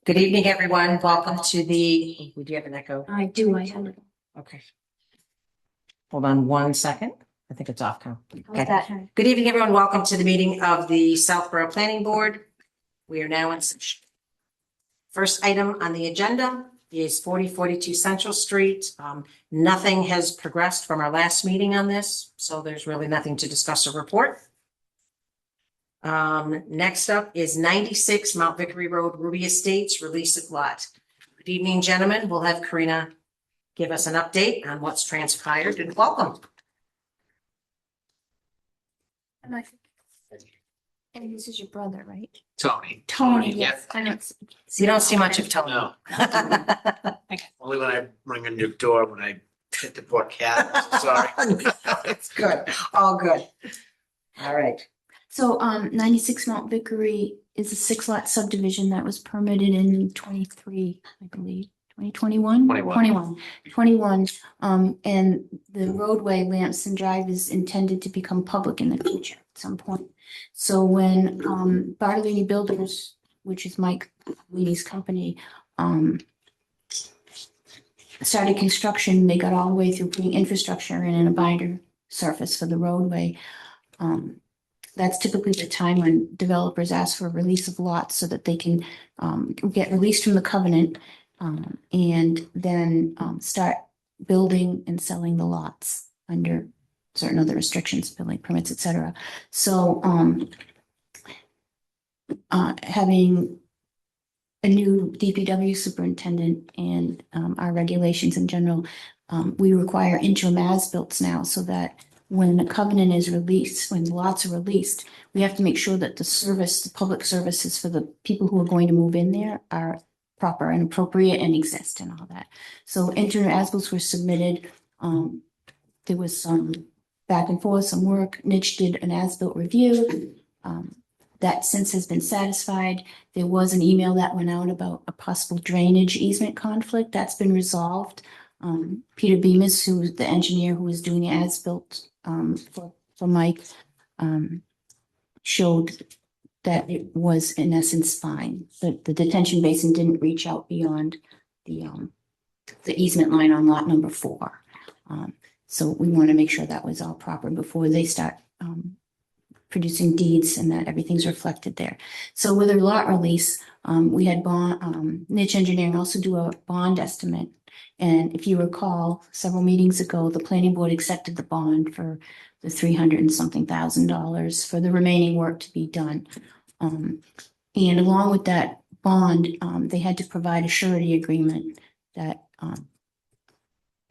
Good evening, everyone. Welcome to the, do you have an echo? I do, I have it. Okay. Hold on 1 second. I think it's off now. How's that? Good evening, everyone. Welcome to the meeting of the Southborough Planning Board. We are now in session. First item on the agenda is 4042 Central Street. Nothing has progressed from our last meeting on this, so there's really nothing to discuss or report. Next up is 96 Mount Vickery Road, Ruby Estates, release of lot. Good evening, gentlemen. We'll have Karina give us an update on what's transpired, and welcome. And this is your brother, right? Tony. Tony, Yeah. yes. I don't see. So you don't see much of Tony. No, only when I ring a new door when I hit the poor cat. I'm sorry. It's good. All good. All right. So 96 Mount Vickery is a 6-lot subdivision that was permitted in 23, I believe. 2021? 21. And the roadway Lamson Drive is intended to become public in the future at some point. So when Bartolini Builders, which is Mike Lee's company, started construction, they got all the way through putting infrastructure in a binder surface for the roadway. That's typically the time when developers ask for a release of lots so that they can get released from the covenant and then start building and selling the lots under certain other restrictions, building permits, etc. So having a new DPW superintendent and our regulations in general, we require interim as-built now so that when a covenant is released, when lots are released, we have to make sure that the public services for the people who are going to move in there are proper and appropriate and exist and all that. So interim as-bills were submitted. There was some back and forth, some work. Nitch did an as-built review. That since has been satisfied. There was an email that went out about a possible drainage easement conflict. That's been resolved. Peter Bemis, who's the engineer who was doing the as-built for Mike, showed that it was in essence fine. The detention basin didn't reach out beyond the easement line on lot number 4. So we want to make sure that was all proper before they start producing deeds and that everything's reflected there. So with a lot release, we had Niche Engineering also do a bond estimate. And if you recall, several meetings ago, the planning board accepted the bond for the $300 and something thousand for the remaining work to be done. And along with that bond, they had to provide a surety agreement that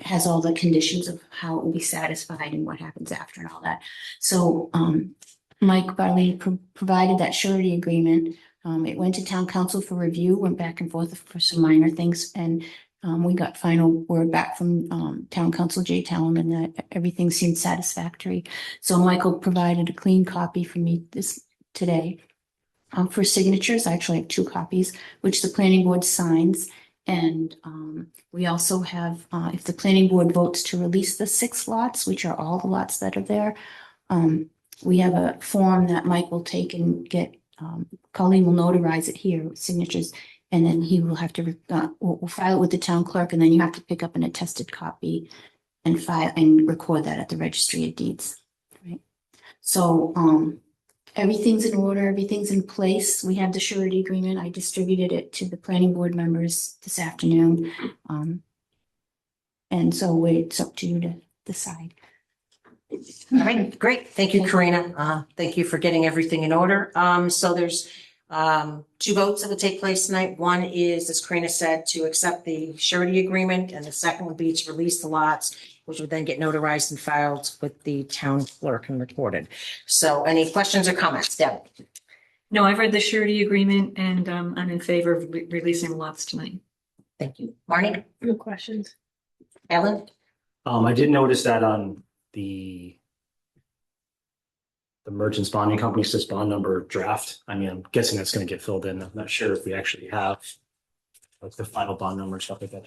has all the conditions of how it will be satisfied and what happens after and all that. So Mike Barley provided that surety agreement. It went to town council for review, went back and forth for some minor things, and we got final word back from town council Jay Talman that everything seemed satisfactory. So Michael provided a clean copy for me today for signatures. I actually have 2 copies, which the planning board signs. And we also have, if the planning board votes to release the 6 lots, which are all the lots that are there, we have a form that Mike will take and get, Colleen will notarize it here with signatures, and then he will have to, we'll file it with the town clerk, and then you have to pick up an attested copy and file and record that at the registry of deeds. Right. So everything's in order, everything's in place. We have the surety agreement. I distributed it to the planning board members this afternoon. And so it's up to you to decide. All right, great. Thank you, Karina. Thank you for getting everything in order. So there's 2 votes that will take place tonight. One is, as Karina said, to accept the surety agreement, and the second would be to release the lots, which would then get notarized and filed with the town clerk and recorded. So any questions or comments, Deb? No, I've read the surety agreement and I'm in favor of releasing the lots tonight. Thank you. Marnie? No questions. Ellen? I did notice that on the merchant's bonding company says bond number draft. I mean, I'm guessing that's going to get filled in. I'm not sure if we actually have like the final bond number and stuff like that.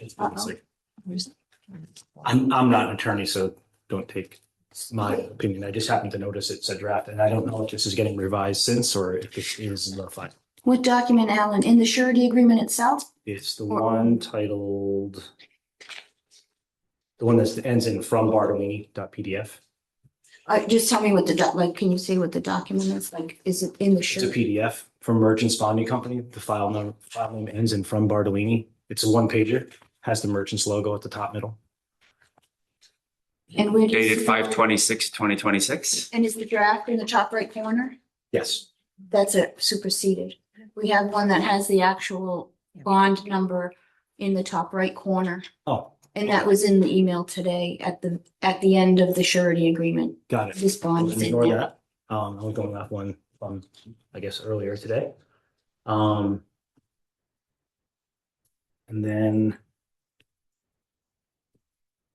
I'm not an attorney, so don't take my opinion. I just happened to notice it said draft, and I don't know if this is getting revised since or if it is notified. What document, Alan? In the surety agreement itself? It's the one titled, the one that ends in from Bartolini.pdf. Just tell me what like, can you say what the document is? Like, is it in the It's a surety? PDF from Merchants Bonding Company. The file name ends in from Bartolini. It's a one pager, has the merchant's logo at the top middle. And where do you Dated see- 5/26/2026. And is the draft in the top right corner? Yes. That's a superseded. We have one that has the actual bond number in the top right corner. Oh, And that was in the email today at the end of the surety agreement. got it. This bond is in Ignore there. that. I was going off one from, I guess, earlier today. And then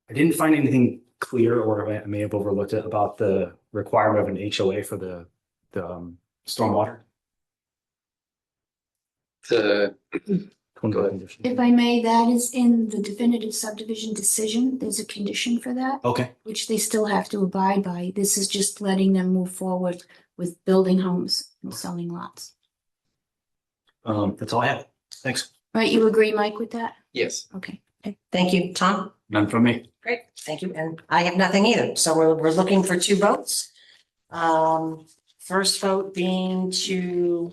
I didn't find anything clear, or I may have overlooked it, about the requirement of an HOA for the stormwater. The Twin condition. If I may, that is in the definitive subdivision decision. There's a condition for that, Okay, which they still have to abide by. This is just letting them move forward with building homes and selling lots. that's all I have. Thanks. Right, you agree, Mike, with that? yes, Okay. Okay, thank you. Tom? none from me. Great, thank you. And I have nothing either. So we're looking for two votes. First vote being to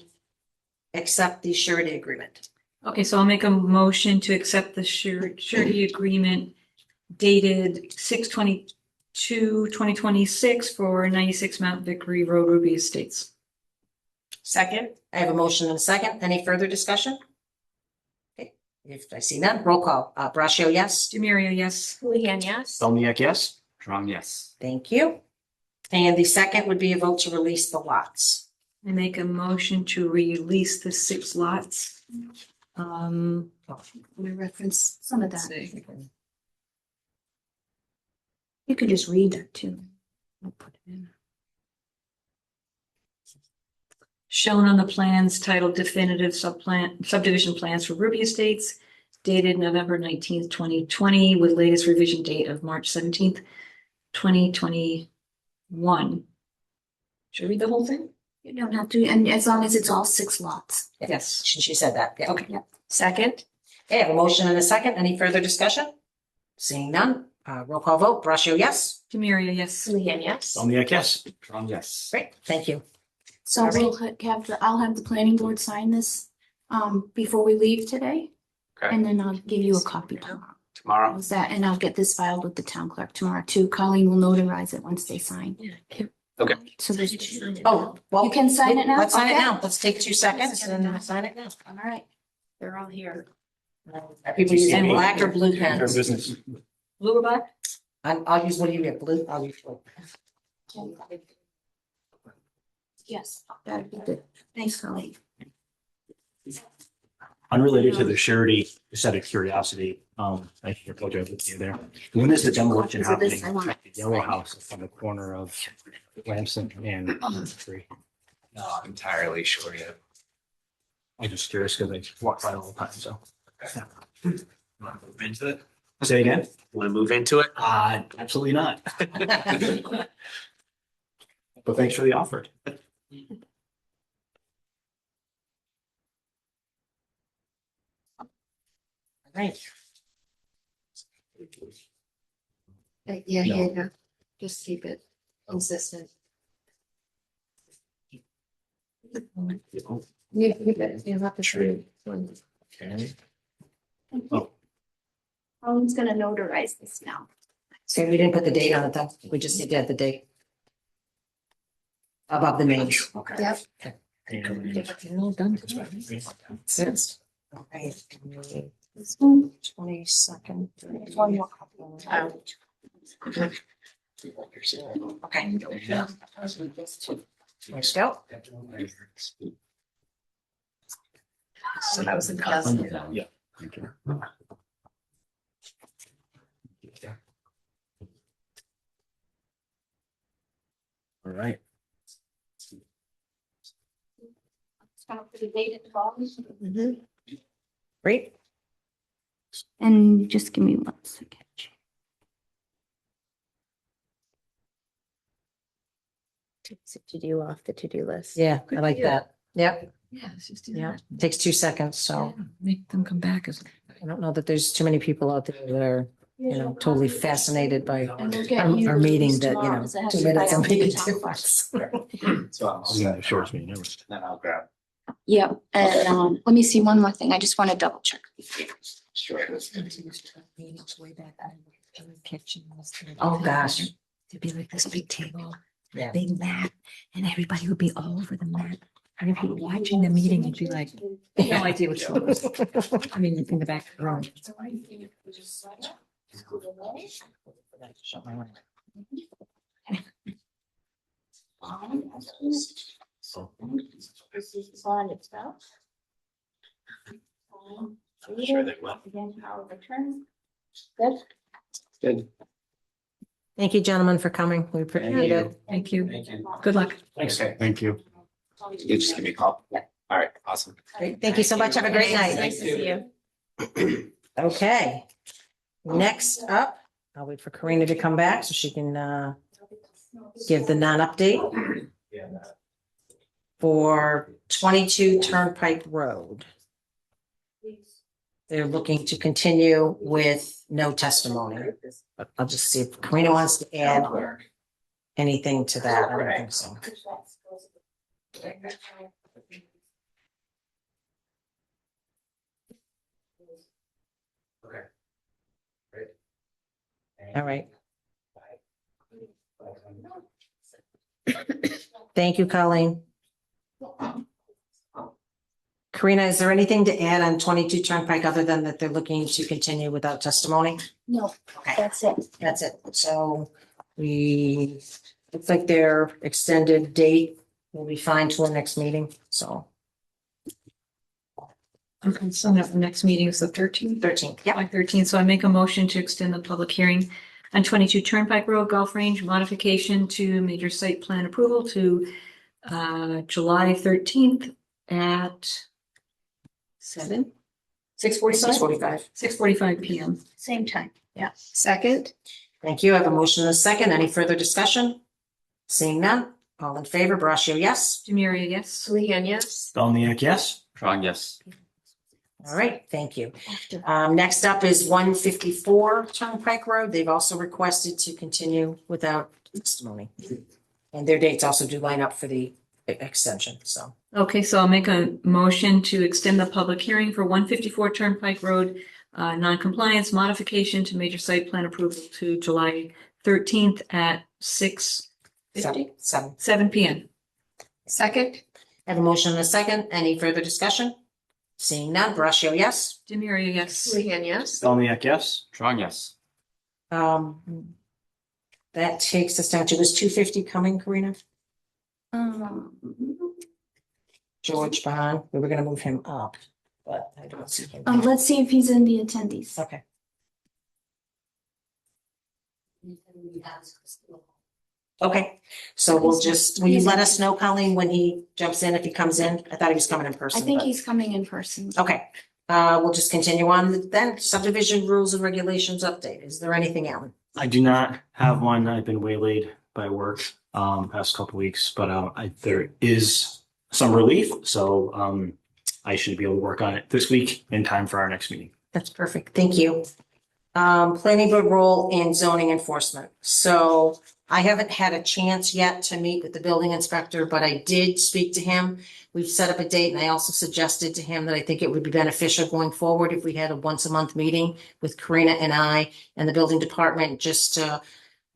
accept the surety agreement. Okay, so I'll make a motion to accept the surety agreement dated 6/22/2026 for 96 Mount Vickery Road, Ruby Estates. Second, I have a motion and a second. Any further discussion? Okay, if I see none, roll call. Brascio, yes? Demiria, yes. Houlihan, yes. Delniak, yes? Strong, yes. Thank you. And the second would be a vote to release the lots. I make a motion to release the 6 lots. We reference some of Let's that. see. You could just read that too. I'll put it in. Shown on the plans titled definitive subdivision plans for Ruby Estates dated November 19th, 2020 with latest revision date of March 17th, 2021. Should I read the whole thing? You don't have to, and as long as it's all 6 lots. Yes. She said that. Yeah. Okay. Second. Okay, I have a motion and a second. Any further discussion? Seeing none, roll call vote. Brascio, yes? Demiria, yes. Houlihan, yes. Delniak, yes? Strong, yes. Great, thank you. So we'll I'll have the planning board sign this before we leave today. Okay. And then I'll give you a copy tomorrow. Tomorrow. How's that? And I'll get this filed with the town clerk tomorrow too. Colleen will notarize it once they sign. Okay. So there's. Oh, well. You can sign it now? Let's sign it Okay. now. Let's take 2 seconds and sign it now. All right. They're all here. Are people using black or blue Fair pens? business. Blue or black? I'll use, what do you get, blue? I'll use blue. Yes, that'd be good. Thanks, Colleen. Unrelated to the surety, just out of curiosity, I think I told you I lived near there. When is the demolition So this happening? I want- at the yellow house on the corner of Lamson and Tree. Not entirely sure yet. I'm just curious because I walk by all the time, so. Want to move into it? Say again? Want to move into it? Absolutely not. But thanks for the offer. Right. Yeah, No. here you go. Just keep it consistent. You have to true. Okay. Colin's gonna notarize this now. So we didn't put the date on it though. We just did the date. Above the name. Okay. Yep. Since. Okay. This one. 22nd. One more copy. Okay. Let's go. So that was the cousin. Yeah. Thank you. All right. Stop for the date at the bottom. Great. And just give me 1 second. To-do off the to-do list. Yeah, I like that. Yep, Yeah, let's just do yeah. that. Takes 2 seconds, so Yeah, make them come back as. I don't know that there's too many people out there that are, totally fascinated by And we'll get you our meeting these that, tomorrow, 'cause I have 2 to- minutes I on don't need to meeting talk about it. So I'm all Yeah, set. the shortest meeting ever. Then I'll grab. Yeah, and let me see one more thing. I just want to double check. Sure. Way back in the kitchen. Oh, gosh. There'd be like this big table, Yeah. big mat, and everybody would be all over the mat. And if you're watching the meeting, you'd be like, no idea what's going on. I mean, in the back of the room. I'm sure they will. Good. Good. Thank you, gentlemen, for coming. We appreciate it. Thank you. Thank you. Good luck. Thanks. Okay. Thank you. You just give me a call. Yeah. All right, awesome. Great. Thank you so much. Have a great night. Nice to see you. Okay. Next up, I'll wait for Karina to come back so she can give the non-update for 22 Turnpike Road. They're looking to continue with no testimony. But I'll just see if Karina wants to add anything to that. I don't think so. Okay. All right. Thank you, Colleen. Karina, is there anything to add on 22 Turnpike other than that they're looking to continue without testimony? No, Okay, that's it. that's it. So looks like their extended date will be fine till the next meeting, so Okay, so the next meeting is the 13th. 13th, yeah. July 13th, so I make a motion to extend the public hearing on 22 Turnpike Road, Golf Range modification to major site plan approval to July 13th at 7? 6:45? 6:45 PM. Same time. Second? Thank you. I have a motion and a second. Any further discussion? Seeing none, all in favor, Brascio, yes. Demiria, yes. Leanne, yes. Dallniak, yes? Strong, yes. All right, thank you. Next up is 154 Turnpike Road. They've also requested to continue without testimony. And their dates also do line up for the extension, so. Okay, so I'll make a motion to extend the public hearing for 154 Turnpike Road, non-compliance modification to major site plan approval to July 13th at 6:50, 7 PM. Second? Have a motion and a second. Any further discussion? Seeing none, Brascio, yes. Demiria, yes. Leanne, yes. Dallniak, yes? Strong, yes. That takes us down to, was 250 coming, Karina? George Bond, we were gonna move him up, but I don't see him. Let's see if he's in the attendees. Okay. Okay, so we'll just, will you let us know, Colleen, when he jumps in, if he comes in? I thought he was coming in I person. think but- he's coming in person. Okay, we'll just continue on then. Subdivision rules and regulations update. Is there anything, Alan? I do not have one. I've been waylaid by work past couple weeks, but there is some relief, so I should be able to work on it this week in time for our next meeting. That's perfect. Thank you. Planning board role in zoning enforcement. So I haven't had a chance yet to meet with the building inspector, but I did speak to him. We've set up a date, and I also suggested to him that I think it would be beneficial going forward if we had a once a month meeting with Karina and I and the building department, just to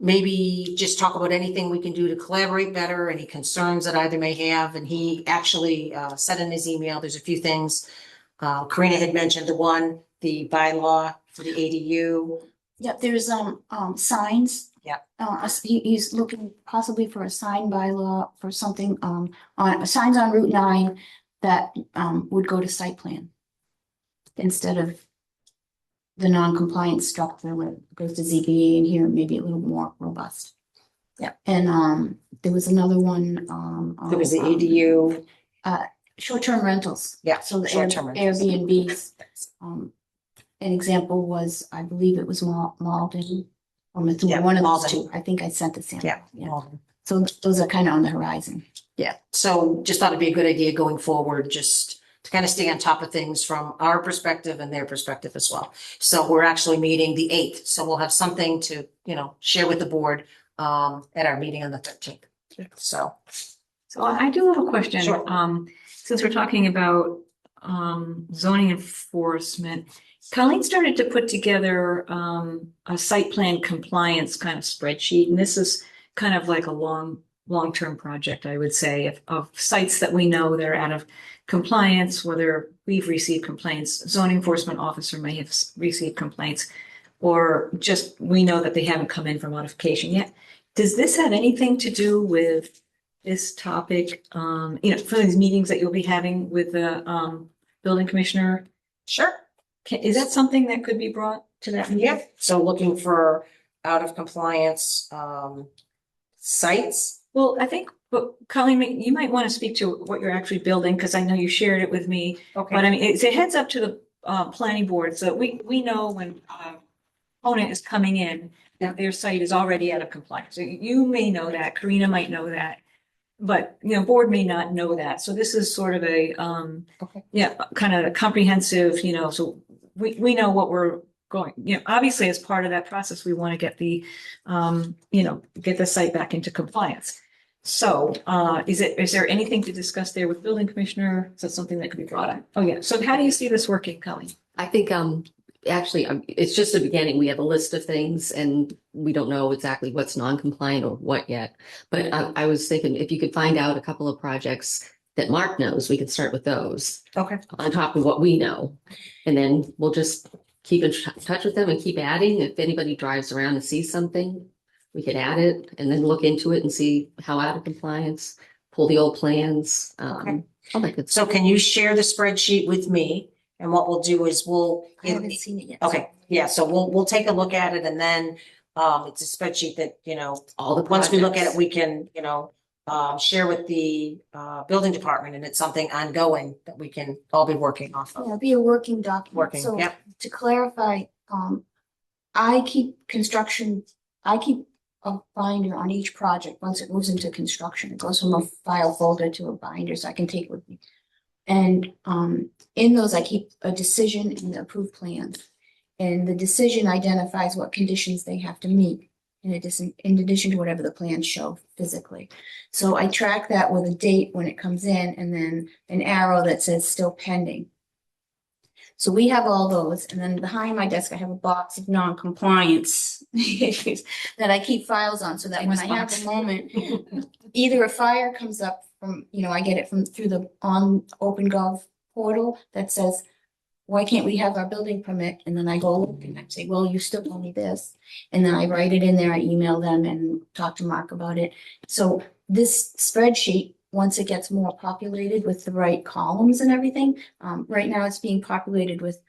maybe just talk about anything we can do to collaborate better, any concerns that either may have. And he actually said in his email, there's a few things. Karina had mentioned the bylaw for the ADU. Yep, there's signs. Yeah. He's looking possibly for a sign bylaw for something on signs on Route 9 that would go to site plan instead of the non-compliant structure where it goes to ZBA, and here maybe a little more robust. Yeah. And there was another one There was the ADU. short-term rentals. Yeah, So the short-term rentals. Airbnbs. an example was, I believe it was Malden or Methuen, Yeah, one of those Malden. two. I think I sent the sample. Yeah. So those are kind of on the horizon. Yeah, so just thought it'd be a good idea going forward, just to kind of stay on top of things from our perspective and their perspective as well. So we're actually meeting the 8th, so we'll have something to, share with the board at our meeting on the 13th. So, So I do have a question. Sure. Since we're talking about zoning enforcement, Colleen started to put together a site plan compliance kind of spreadsheet, and this is kind of like a long-term project, I would say, of sites that we know that are out of compliance, whether we've received complaints, zoning enforcement officer may have received complaints, or just we know that they haven't come in for modification yet. Does this have anything to do with this topic? For these meetings that you'll be having with the building commissioner, sure. is that something that could be brought to that meeting? Yeah, so looking for out of compliance sites. Well, I think, but Colleen, you might want to speak to what you're actually building, because I know you shared it with me. Okay. But I mean, it's a heads up to the planning board, so we know when opponent is coming in, that their site is already out of compliance. So you may know that, Karina might know that, but board may not know that. So this is sort of a kind of a comprehensive, so we know what we're going, obviously as part of that process, we want to get the get the site back into compliance. So is there anything to discuss there with building commissioner? Is that something that could be brought up? Oh, yeah. So how do you see this working, Colleen? I think, actually, it's just the beginning. We have a list of things and we don't know exactly what's non-compliant or what yet. But I was thinking if you could find out a couple of projects that Mark knows, we could start with those Okay. on top of what we know. And then we'll just keep in touch with them and keep adding. If anybody drives around and sees something, we could add it and then look into it and see how out of compliance, pull the old plans. Okay. All that good So stuff. can you share the spreadsheet with me? And what we'll do is I haven't seen it yet. okay, yeah, so we'll take a look at it and then it's a spreadsheet that, All the once we look at it, projects. we can, share with the building department, and it's something ongoing that we can all be working off Yeah, of. it'll be a working document. Working, So yep. to clarify, I keep a binder on each project. Once it moves into construction, it goes from a file folder to a binder, so I can take it with me. And in those, I keep a decision and the approved plans. And the decision identifies what conditions they have to meet in addition to whatever the plans show physically. So I track that with a date when it comes in and then an arrow that says still pending. So we have all those, and then behind my desk, I have a box of non-compliance issues that I keep files on, so that when I have a moment, either a fire comes up from, I get it through the OpenGov portal that says, why can't we have our building permit? And then I go look and I say, well, you still owe me this. And then I write it in there, I email them and talk to Mark about it. So this spreadsheet, once it gets more populated with the right columns and everything, right now it's being populated with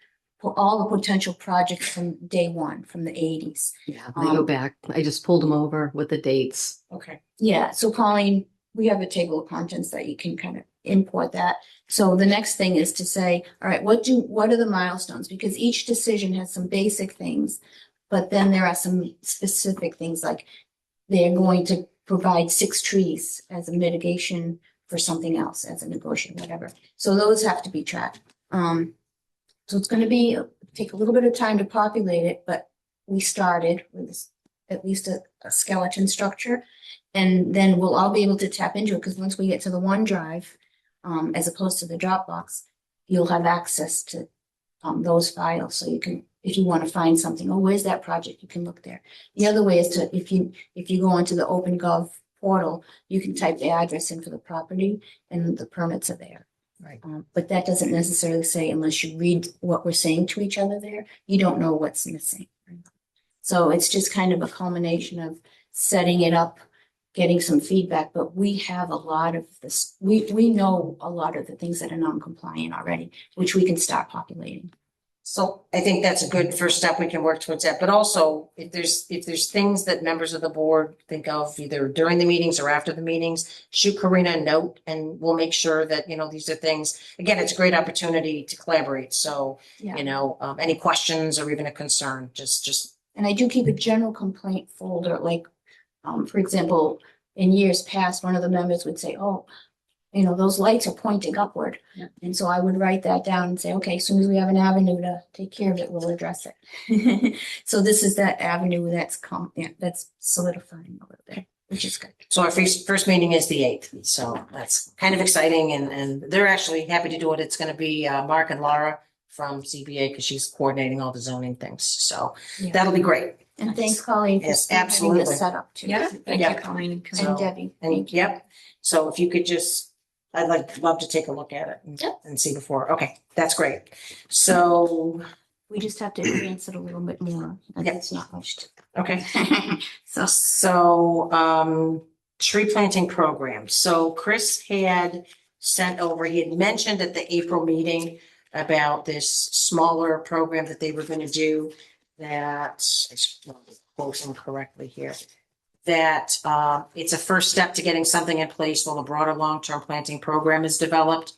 all the potential projects from day one, from the 80s. Yeah, I go back. I just pulled them over with the dates. Okay. Yeah, so Colleen, we have a table of contents that you can kind of import that. So the next thing is to say, all right, what are the milestones? Because each decision has some basic things, but then there are some specific things like they're going to provide 6 trees as a mitigation for something else, as a negotiation, whatever. So those have to be tracked. So it's going to take a little bit of time to populate it, but we started with at least a skeleton structure. And then we'll all be able to tap into it, because once we get to the OneDrive, as opposed to the Dropbox, you'll have access to those files. So you can, if you want to find something, oh, where's that project? You can look there. The other way is to, if you go onto the OpenGov portal, you can type the address in for the property and the permits are there. Right. But that doesn't necessarily say, unless you read what we're saying to each other there, you don't know what's missing. So it's just kind of a culmination of setting it up, getting some feedback, but we have a lot of this. We know a lot of the things that are non-compliant already, which we can start populating. So I think that's a good first step. We can work towards that. But also, if there's things that members of the board think of either during the meetings or after the meetings, shoot Karina a note and we'll make sure that, these are things, again, it's a great opportunity to collaborate. So, Yeah. any questions or even a concern, just, And I do keep a general complaint folder, like, for example, in years past, one of the members would say, oh, those lights are pointing upward. Yeah. And so I would write that down and say, okay, as soon as we have an avenue to take care of it, we'll address it. So this is that avenue that's solidifying a little bit, which is good. so our first meeting is the 8th. So that's kind of exciting and they're actually happy to do it. It's going to be Mark and Laura from CBA because she's coordinating all the zoning things. So Yeah. that'll be great. And thanks, Colleen, for Yes, having absolutely. the setup too. Yeah, thank you, Yeah. Colleen. and And Camille. Debbie. And thank you. yep, so if you could I'd love to take a look at it Yep. and see before. Okay, that's great. So, We just have to advance it a little bit more. And Yeah. it's not much. okay, So, tree planting program. So Chris had he had mentioned at the April meeting about this smaller program that they were going to do that, I should quote him correctly here. That it's a first step to getting something in place while a broader long-term planting program is developed.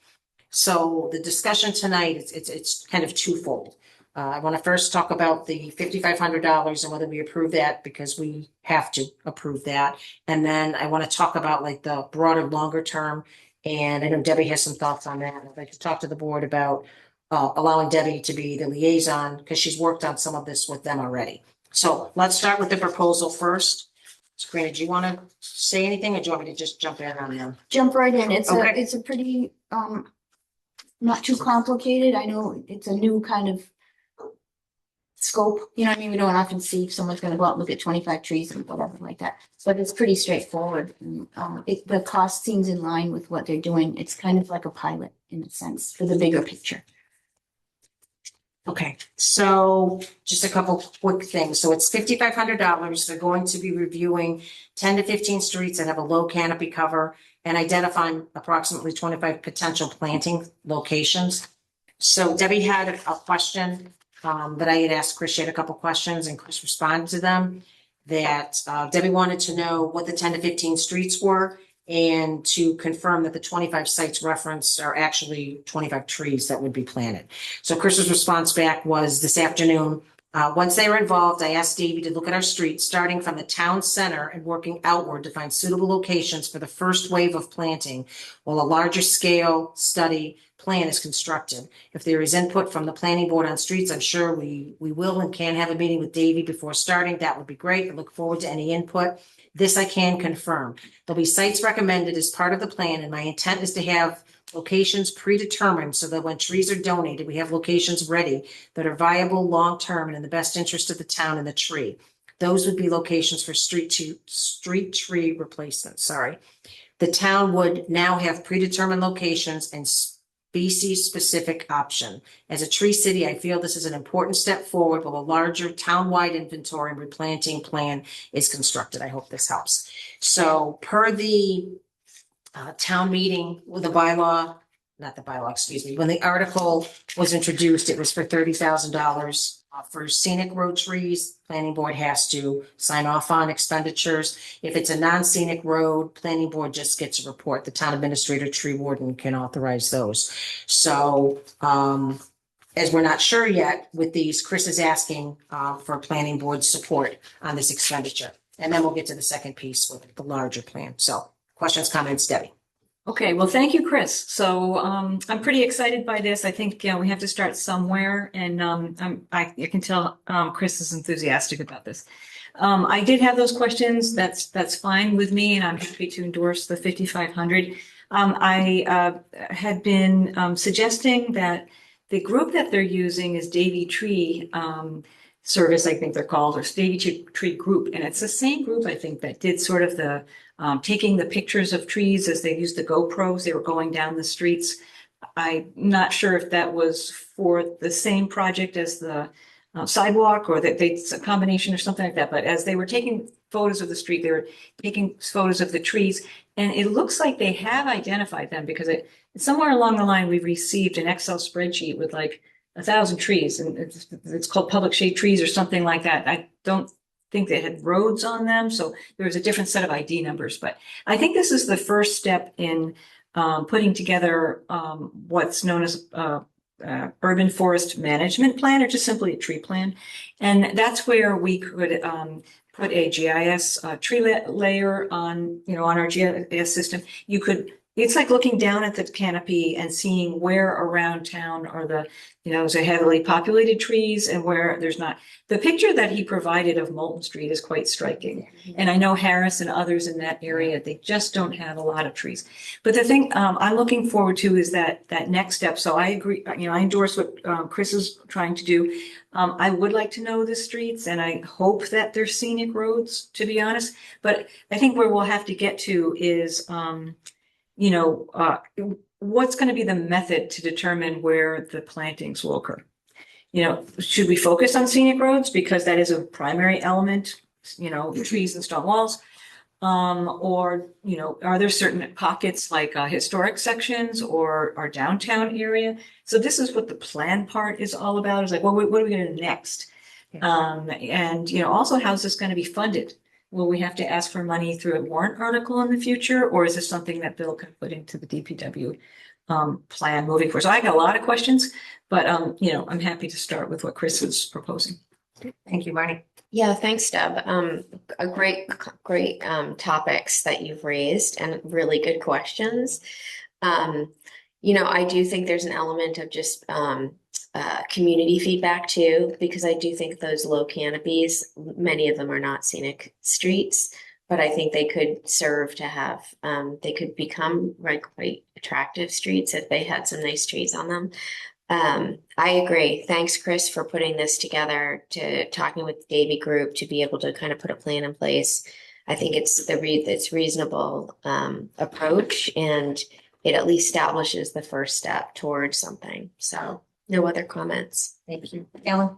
So the discussion tonight, it's kind of twofold. I want to first talk about the $5,500 and whether we approve that because we have to approve that. And then I want to talk about like the broader, longer term. And I know Debbie has some thoughts on that. I'd like to talk to the board about allowing Debbie to be the liaison because she's worked on some of this with them already. So let's start with the proposal first. Sabrina, do you want to say anything or do you want me to just jump in on them? jump right in. Okay. It's a pretty, not too complicated. I know it's a new kind of scope, you know what I mean? We don't often see if someone's gonna go out and look at 25 trees and whatever like that. But it's pretty straightforward. And, the cost seems in line with what they're doing. It's kind of like a pilot in a sense for the bigger picture. Okay, so just a couple quick things. So it's $5,500. They're going to be reviewing 10 to 15 streets that have a low canopy cover and identifying approximately 25 potential planting locations. So Debbie had a question that I had asked Chris. She had a couple questions and Chris responded to them. That Debbie wanted to know what the 10 to 15 streets were and to confirm that the 25 sites referenced are actually 25 trees that would be planted. So Chris's response back was this afternoon. Once they were involved, I asked Davey to look at our streets, starting from the town center and working outward to find suitable locations for the first wave of planting, while a larger scale study plan is constructed. If there is input from the planning board on streets, I'm sure we will and can have a meeting with Davey before starting. That would be great. I look forward to any input. This I can confirm. There'll be sites recommended as part of the plan, and my intent is to have locations predetermined so that when trees are donated, we have locations ready that are viable long-term and in the best interest of the town and the tree. Those would be locations for street tree replacement, The town would now have predetermined locations and species-specific option. As a tree city, I feel this is an important step forward while a larger town-wide inventory and replanting plan is constructed. I hope this helps. So per the town meeting with the bylaw, not the bylaw, excuse me, when the article was introduced, it was for $30,000 for scenic road trees. Planning board has to sign off on expenditures. If it's a non-scenic road, planning board just gets a report. The town administrator, tree warden can authorize those. So, as we're not sure yet with these, Chris is asking for planning board support on this expenditure. And then we'll get to the second piece with the larger plan. So questions, comments, Debbie? Okay, well, thank you, Chris. So I'm pretty excited by this. I think we have to start somewhere, and I can tell Chris is enthusiastic about this. I did have those questions. That's fine with me, and I'm happy to endorse the 5,500. I had been suggesting that the group that they're using is Davey Tree Service, I think they're called, or Davey Tree Group, and it's the same group I think that did sort of the taking the pictures of trees as they used the GoPros. They were going down the streets. I'm not sure if that was for the same project as the sidewalk or that it's a combination or something like that. But as they were taking photos of the street, they were taking photos of the trees. And it looks like they have identified them because somewhere along the line, we received an Excel spreadsheet with like 1,000 trees, and it's called public shade trees or something like that. I don't think they had roads on them, so there was a different set of ID numbers. But I think this is the first step in putting together what's known as urban forest management plan, or just simply a tree plan. And that's where we could put a GIS tree layer on, on our GIS system. It's like looking down at the canopy and seeing where around town are the, is there heavily populated trees and where there's not. The picture that he provided of Moulton Street is quite striking. And I know Harris and others in that area, they just don't have a lot of trees. But the thing I'm looking forward to is that next step. So I agree, I endorse what Chris is trying to do. I would like to know the streets, and I hope that they're scenic roads, to be honest. But I think where we'll have to get to is, what's going to be the method to determine where the plantings will occur? Should we focus on scenic roads because that is a primary element, trees and stone walls? Or, are there certain pockets like historic sections or our downtown area? So this is what the plan part is all about. Is like, well, what are we going to do next? And, also, how's this going to be funded? Will we have to ask for money through a warrant article in the future, or is this something that Bill can put into the DPW plan moving forward? So I got a lot of questions, but I'm happy to start with what Chris is proposing. Thank you, Marnie. Yeah, thanks, Deb. A great topics that you've raised and really good questions. I do think there's an element of just community feedback too, because I do think those low canopies, many of them are not scenic streets, but I think they could serve to have, they could become quite attractive streets if they had some nice trees on them. I agree. Thanks, Chris, for putting this together, to talking with the Davy Group to be able to kind of put a plan in place. I think it's reasonable approach, and it at least establishes the first step towards something. So no other comments. Thank you. Alan?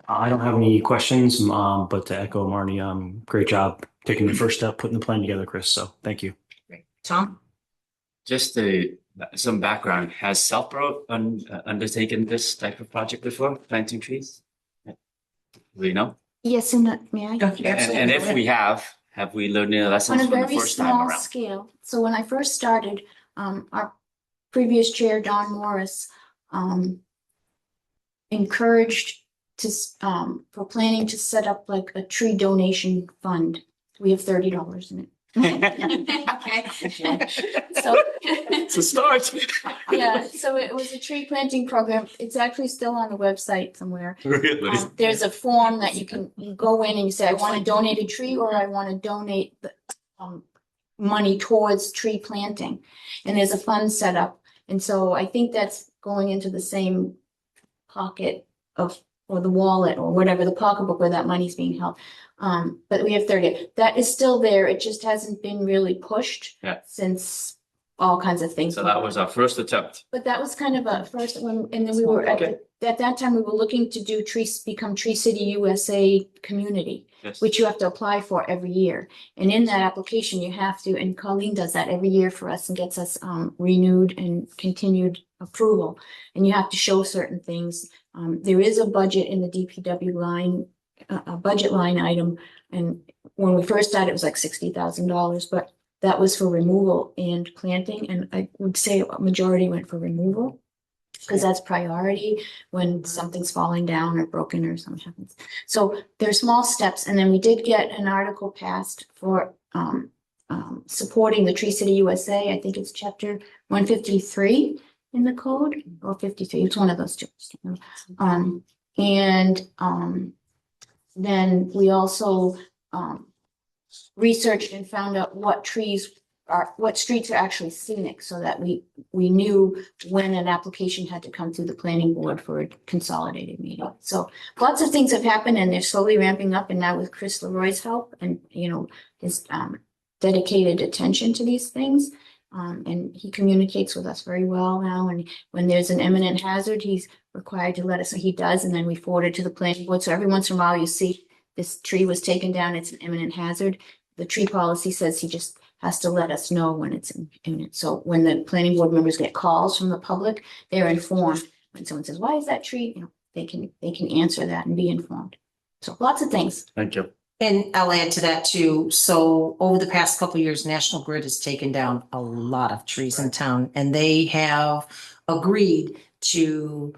I don't have any questions, but to echo Marnie, great job taking the first step, putting the plan together, Chris. So thank you. Great. Tom? Just some background. Has Southborough undertaken this type of project before, planting trees? Do we know? Yes, and may I? And if we have we learned any lessons On a from the very first time small around? scale. So when I first started, our previous chair, Don Morris, encouraged for planning to set up like a tree donation fund. We have $30 in it. So It's a start. yeah, so it was a tree planting program. It's actually still on the website somewhere. Really? There's a form that you can go in and you say, I want to donate a tree, or I want to donate the money towards tree planting. And there's a fund set up. And so I think that's going into the same pocket or the wallet or whatever, the pocketbook where that money's being held. But we have 30. That is still there. It just hasn't been really pushed since all kinds of things. So that was our first attempt. But that was kind of a first one, and then we were at that time we were looking to do become Tree City USA community, Yes. which you have to apply for every year. And in that application, you have to, and Colleen does that every year for us and gets us renewed and continued approval. And you have to show certain things. There is a budget in the DPW line, a budget line item. And when we first started, it was like $60,000, but that was for removal and planting. And I would say a majority went for removal, because that's priority when something's falling down or broken or something happens. So there's small steps. And then we did get an article passed for supporting the Tree City USA. I think it's chapter 153 in the code, or 53. It's one of those two. Then we also researched and found out what streets are actually scenic, so that we knew when an application had to come through the planning board for a consolidated meeting. So lots of things have happened, and they're slowly ramping up. And now with Chris Leroy's help and, his dedicated attention to these things, and he communicates with us very well now. And when there's an imminent hazard, he's required to let us know. He does, and then we forward it to the planning board. So every once in a while, you see this tree was taken down. It's an imminent hazard. The tree policy says he just has to let us know when it's imminent. So when the planning board members get calls from the public, they're informed. when someone says, why is that tree? They can answer that and be informed. So lots of things. Thank you. And I'll add to that too. So over the past couple of years, National Grid has taken down a lot of trees in town, and they have agreed to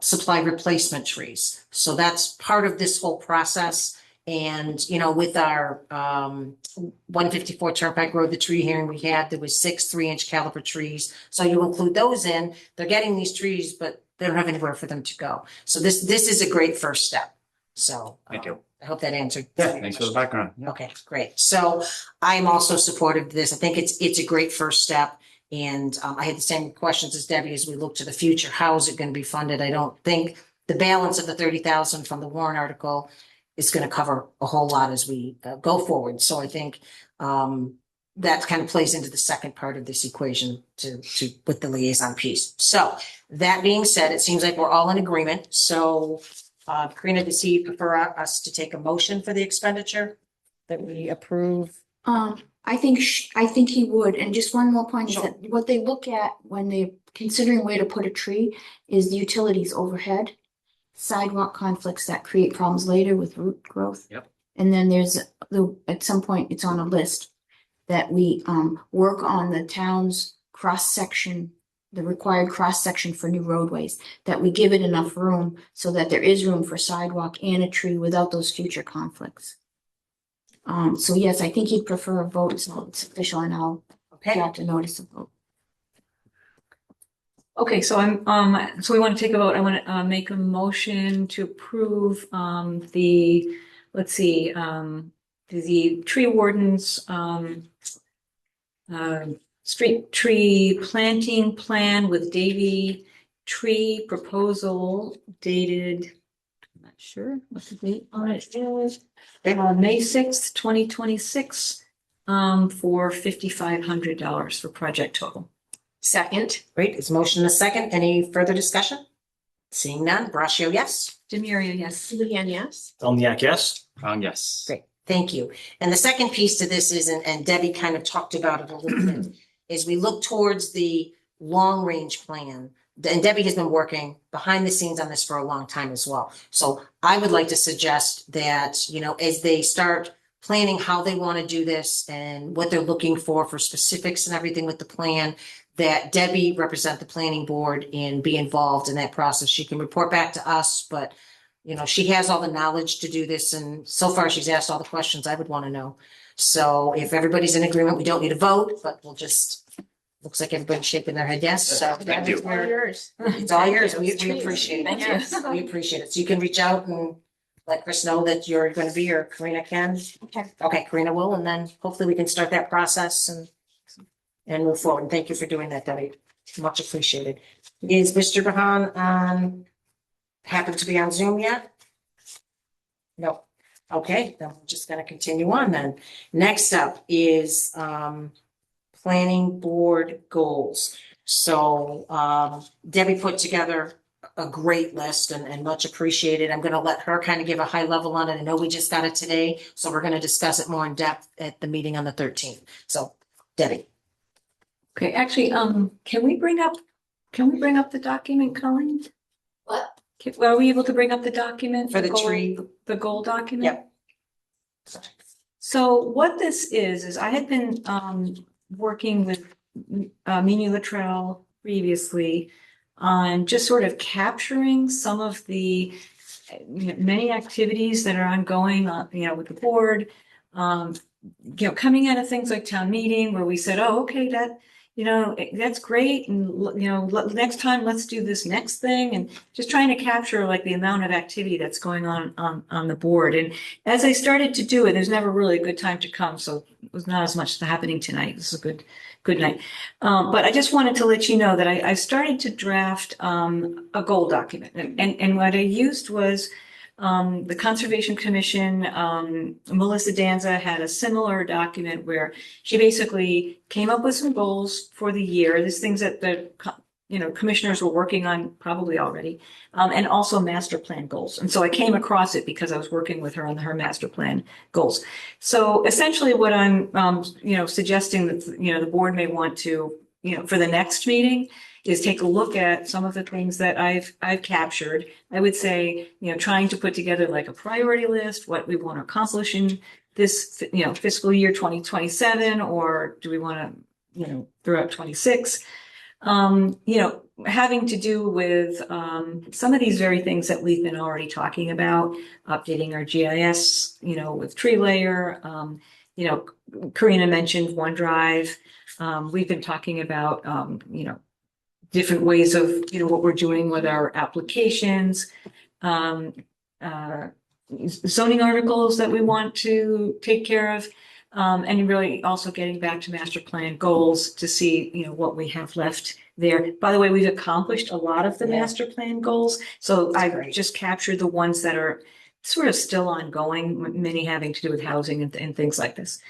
supply replacement trees. So that's part of this whole process. And, with our 154 Turnpike Road, the tree hearing we had, there was 6 3-inch caliber trees. So you include those in, they're getting these trees, but they don't have anywhere for them to go. So this is a great first step. So Thank you. I hope that answered. Yeah, thanks for the background. Yeah. Okay, great. So I'm also supportive of this. I think it's a great first step. And I had the same questions as Debbie as we look to the future. How is it going to be funded? I don't think the balance of the 30,000 from the Warren article is going to cover a whole lot as we go forward. So I think that kind of plays into the second part of this equation to with the liaison piece. So that being said, it seems like we're all in agreement. So Karina, does he prefer us to take a motion for the expenditure that we approve? I think he would. And just one more point is that what they look at when they're considering where to put a tree is the utilities overhead, sidewalk conflicts that create problems later with root growth. Yep. And then there's at some point it's on a list that we work on the town's cross section, the required cross section for new roadways, that we give it enough room so that there is room for sidewalk and a tree without those future conflicts. So yes, I think he'd prefer a vote, so it's official, and I'll draft a notice of vote. Okay, so so we want to take a vote. I want to make a motion to approve the tree wardens street tree planting plan with Davy tree proposal dated, I'm not sure what the date on it is, May 6th, 2026, for $5,500 for project total. Second. Great, it's motion and a second. Any further discussion? Seeing none, Braccio, yes? Demiria, yes. Leanne, yes. Delniak, yes. Yes. Great, thank you. And the second piece to this is, and Debbie kind of talked about it a little bit, is we look towards the long-range plan. And Debbie has been working behind the scenes on this for a long time as well. So I would like to suggest that, as they start planning how they want to do this and what they're looking for specifics and everything with the plan, that Debbie represent the planning board and be involved in that process. She can report back to us, but she has all the knowledge to do this. And so far she's asked all the questions I would want to know. So if everybody's in agreement, we don't need a vote, but we'll just, looks like everybody's shaking their head yes. So Thank you. All yours. it's all yours. We appreciate it. Yes. We appreciate it. So you can reach out and let Chris know that you're going to be, or Karina can. Okay, Karina will, and then hopefully we can start that process and move forward. And thank you for doing that, Debbie. Much appreciated. Is Mr. Bahan happen to be on Zoom yet? No. Okay, then we're just going to continue on then. Next up is planning board goals. So Debbie put together a great list and much appreciated. I'm going to let her kind of give a high level on it. I know we just got it today, so we're going to discuss it more in depth at the meeting on the 13th. So Debbie. Okay, actually, can we bring up the document, Colleen? What? Are we able to bring up the document? For the goal- tree? The goal document? Yep. So what this is I had been working with Mimi Luttrell previously on just sort of capturing some of the many activities that are ongoing with the board. Coming out of things like town meeting where we said, oh, okay, that that's great. And, next time let's do this next thing, and just trying to capture like the amount of activity that's going on the board. And as I started to do it, there's never really a good time to come. So it was not as much happening tonight. This is a good night. But I just wanted to let you know that I started to draft a goal document. And what I used was the Conservation Commission, Melissa Danza had a similar document where she basically came up with some goals for the year. There's things that the commissioners were working on probably already, and also master plan goals. And so I came across it because I was working with her on her master plan goals. So essentially what I'm, suggesting that, the board may want to, for the next meeting is take a look at some of the things that I've captured. I would say, trying to put together like a priority list, what we want to accomplish in this, fiscal year 2027, or do we want to, throughout 26? Having to do with some of these very things that we've been already talking about, updating our GIS, with tree layer. Karina mentioned OneDrive. We've been talking about, different ways of, what we're doing with our applications, zoning articles that we want to take care of. And really also getting back to master plan goals to see, what we have left there. By the way, we've accomplished a lot of the Yeah. master plan goals. So That's I've great. just captured the ones that are sort of still ongoing, many having to do with housing and things like this.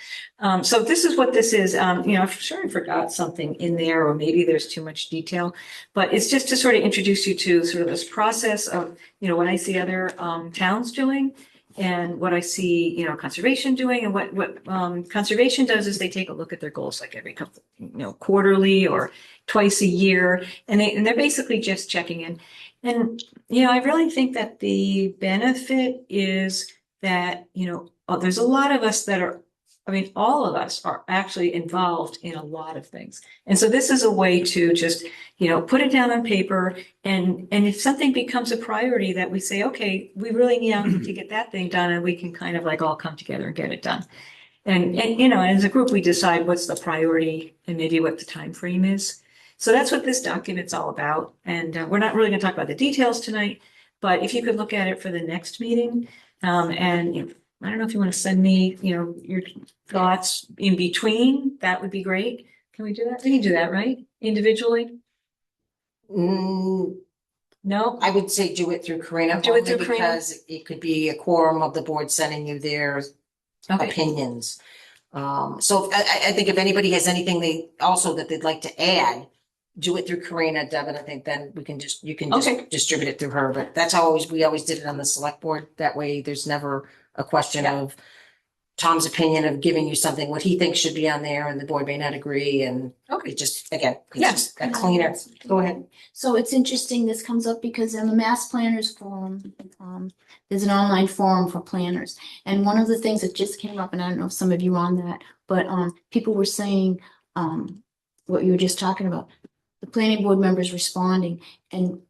So this is what this is. I'm sure I forgot something in there, or maybe there's too much detail, but it's just to sort of introduce you to sort of this process of, what I see other towns doing, and what I see, conservation doing. And what conservation does is they take a look at their goals like every couple, quarterly or twice a year, and they're basically just checking in. And I really think that the benefit is that, there's a lot of us that are, all of us are actually involved in a lot of things. And so this is a way to just, put it down on paper, and if something becomes a priority that we say, okay, we really need to get that thing done, and we can kind of like all come together and get it done. And as a group, we decide what's the priority and maybe what the time frame is. So that's what this document's all about. And we're not really going to talk about the details tonight, but if you could look at it for the next meeting, and I don't know if you want to send me, your thoughts in between, that would be great. Can we do that? We can do that, right? Individually? Mm, No? I would say do it through Karina. Do it only through Karina? Because it could be a quorum of the board sending you their Okay. opinions. So I think if anybody has anything that they'd like to add, do it through Karina, Deb, and I think then you can just Okay. distribute it through her. But that's how we always did it on the select board. That way there's never a question Yeah. of Tom's opinion of giving you something, what he thinks should be on there, and the board may not agree, and Okay. it just, again, it's Yeah. just a cleaner. Go ahead. So it's interesting this comes up because in the Mass Planners Forum, there's an online forum for planners. And one of the things that just came up, and I don't know if some of you are on that, but people were saying what you were just talking about, the planning board members responding. And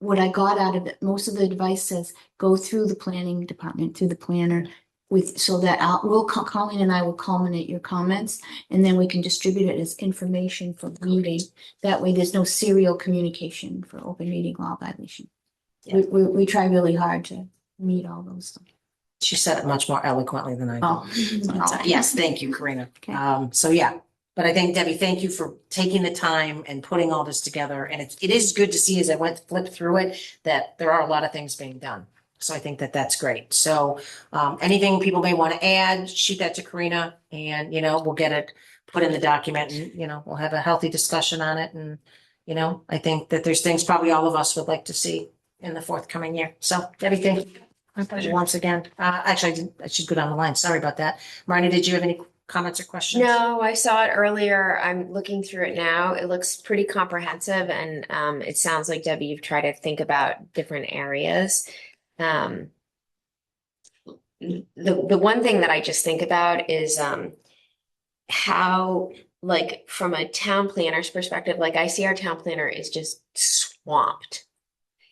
what I got out of it, most of the advice says, go through the planning department, through the planner, so that Colleen and I will culminate your comments, and then we can distribute it as information for reading. That way there's no serial communication for open meeting law violation. Yeah. We try really hard to meet all those things. She said it much more eloquently than I did. Oh. Yes, thank you, Karina. Okay. So yeah, but I think Debbie, thank you for taking the time and putting all this together. And it is good to see as I flip through it, that there are a lot of things being done. So I think that that's great. So anything people may want to add, shoot that to Karina, and we'll get it put in the document, and we'll have a healthy discussion on it. And I think that there's things probably all of us would like to see in the forthcoming year. So Debbie, thank you. My pleasure. Once again, actually, I should go down the line. Sorry about that. Marnie, did you have any comments or questions? No, I saw it earlier. I'm looking through it now. It looks pretty comprehensive, and it sounds like, Debbie, you've tried to think about different areas. The one thing that I just think about is how, like, from a town planner's perspective, like, I see our town planner is just swamped.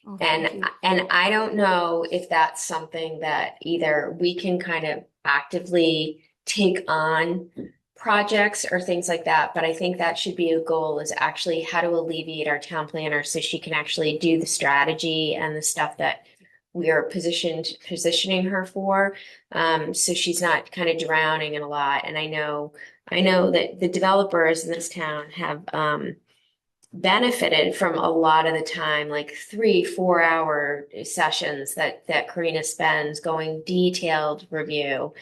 Oh, thank And you. and I don't know if that's something that either we can kind of actively take on projects or things like that, but I think that should be a goal, is actually how to alleviate our town planner so she can actually do the strategy and the stuff that we are positioning her for, so she's not kind of drowning in a lot. And I know that the developers in this town have benefited from a lot of the time, like 3-4 hour sessions that Karina spends going detailed review.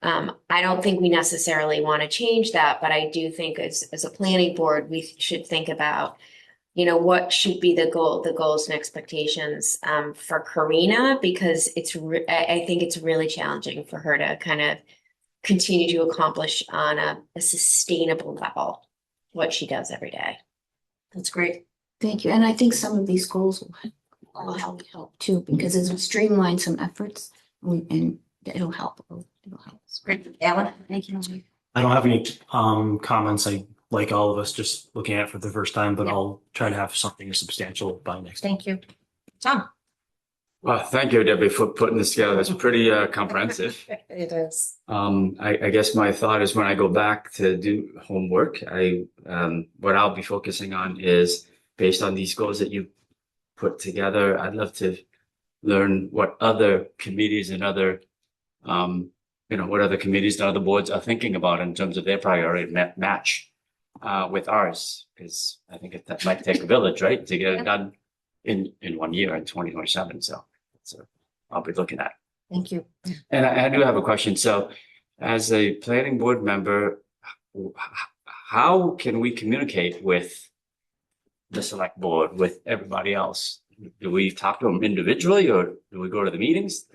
I don't think we necessarily want to change that, but I do think as a planning board, we should think about, what should be the goals and expectations for Karina, because I think it's really challenging for her to kind of continue to accomplish on a sustainable level what she does every day. That's great. Thank you. And I think some of these goals will help too, because as we streamline some efforts, and it'll help. It'll help. Great. Alan? Thank you. I don't have any comments. I, like all of us, just looking at it for the first time, but Yeah. I'll try to have something substantial by next. Thank you. Tom? Well, thank you, Debbie, for putting this together. It's pretty comprehensive. It is. I guess my thought is when I go back to do homework, what I'll be focusing on is based on these goals that you put together. I'd love to learn what other committees and other, what other committees and other boards are thinking about in terms of their priority match with ours, because I think that might take a village, right, to get it done in 1 year in 2027. So I'll be looking at. Thank you. And I do have a question. So as a planning board member, how can we communicate with the select board, with everybody else? Do we talk to them individually or do we go to the meetings?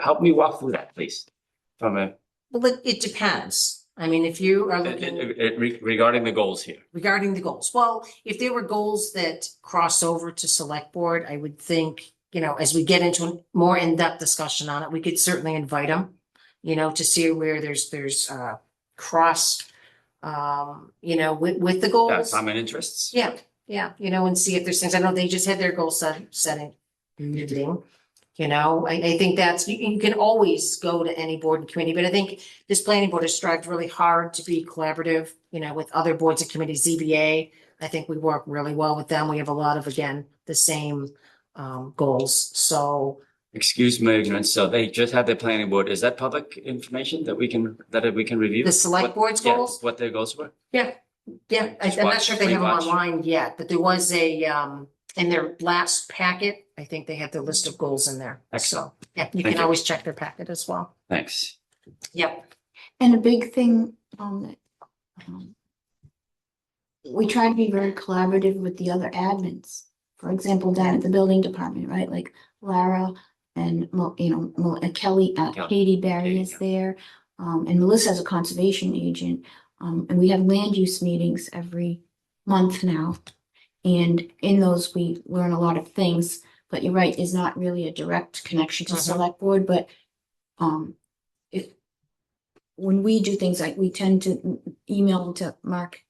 Help me walk through that, please. Well, it depends. I mean, if you are looking Regarding the goals here. regarding the goals, well, if there were goals that cross over to select board, I would think, as we get into a more in-depth discussion on it, we could certainly invite them, to see where there's cross, with the goals. Common interests. Yeah, and see if there's things. I know they just had their goal setting meeting. I think that's, you can always go to any board and committee, but I think this planning board has strived really hard to be collaborative, with other boards and committees, ZBA. I think we work really well with them. We have a lot of, again, the same goals. So. Excuse my ignorance. So they just had their planning board. Is that public information that we can review? The select board's goals? What their goals were? Yeah. I'm not sure if they have them online yet, but there was in their last packet, I think they had their list of goals in there. Excellent. So, yeah, you Thank can you. always check their packet as well. Thanks. Yep. And a big thing that we try to be very collaborative with the other admins. For example, down at the building department, right? Like Lara and Kelly, Katie Barry is there. And Melissa is a conservation agent. And we have land use meetings every month now. And in those, we learn a lot of things, but you're right, is not really a direct connection to select board, but when we do things, like we tend to email to Mark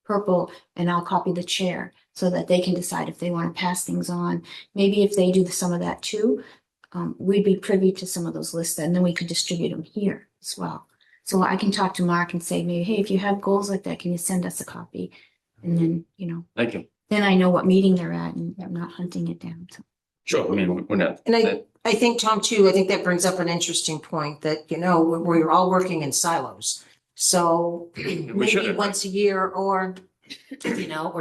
Purple and I'll copy the chair so that they can decide if they want to pass things on. Maybe if they do some of that too, we'd be privy to some of those lists and then we could distribute them here as well. So I can talk to Mark and say, maybe, hey, if you have goals like that, can you send us a copy? And then, Thank you. then I know what meeting they're at and I'm not hunting it down. So. Sure. I mean, we're not. And I think, Tom, too, I think that brings up an interesting point that, we're all working in silos. So maybe once a year or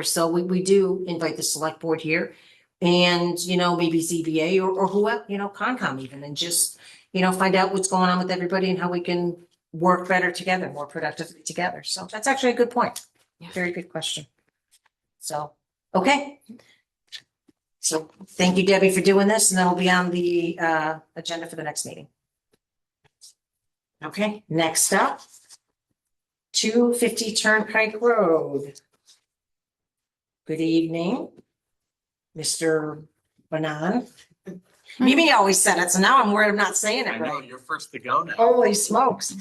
so we do invite the select board here and, maybe ZBA or whoever, Concom even, and just, find out what's going on with everybody and how we can work better together, more productively together. So that's actually a good point. Yeah. Very good question. So, okay. So thank you, Debbie, for doing this, and that'll be on the agenda for the next meeting. Okay, next up, 250 Turnpike Road. Good evening, Mr. Banan. Mimi always said it, so now I'm worried I'm not saying I it know, right. you're first to go now. Holy smokes.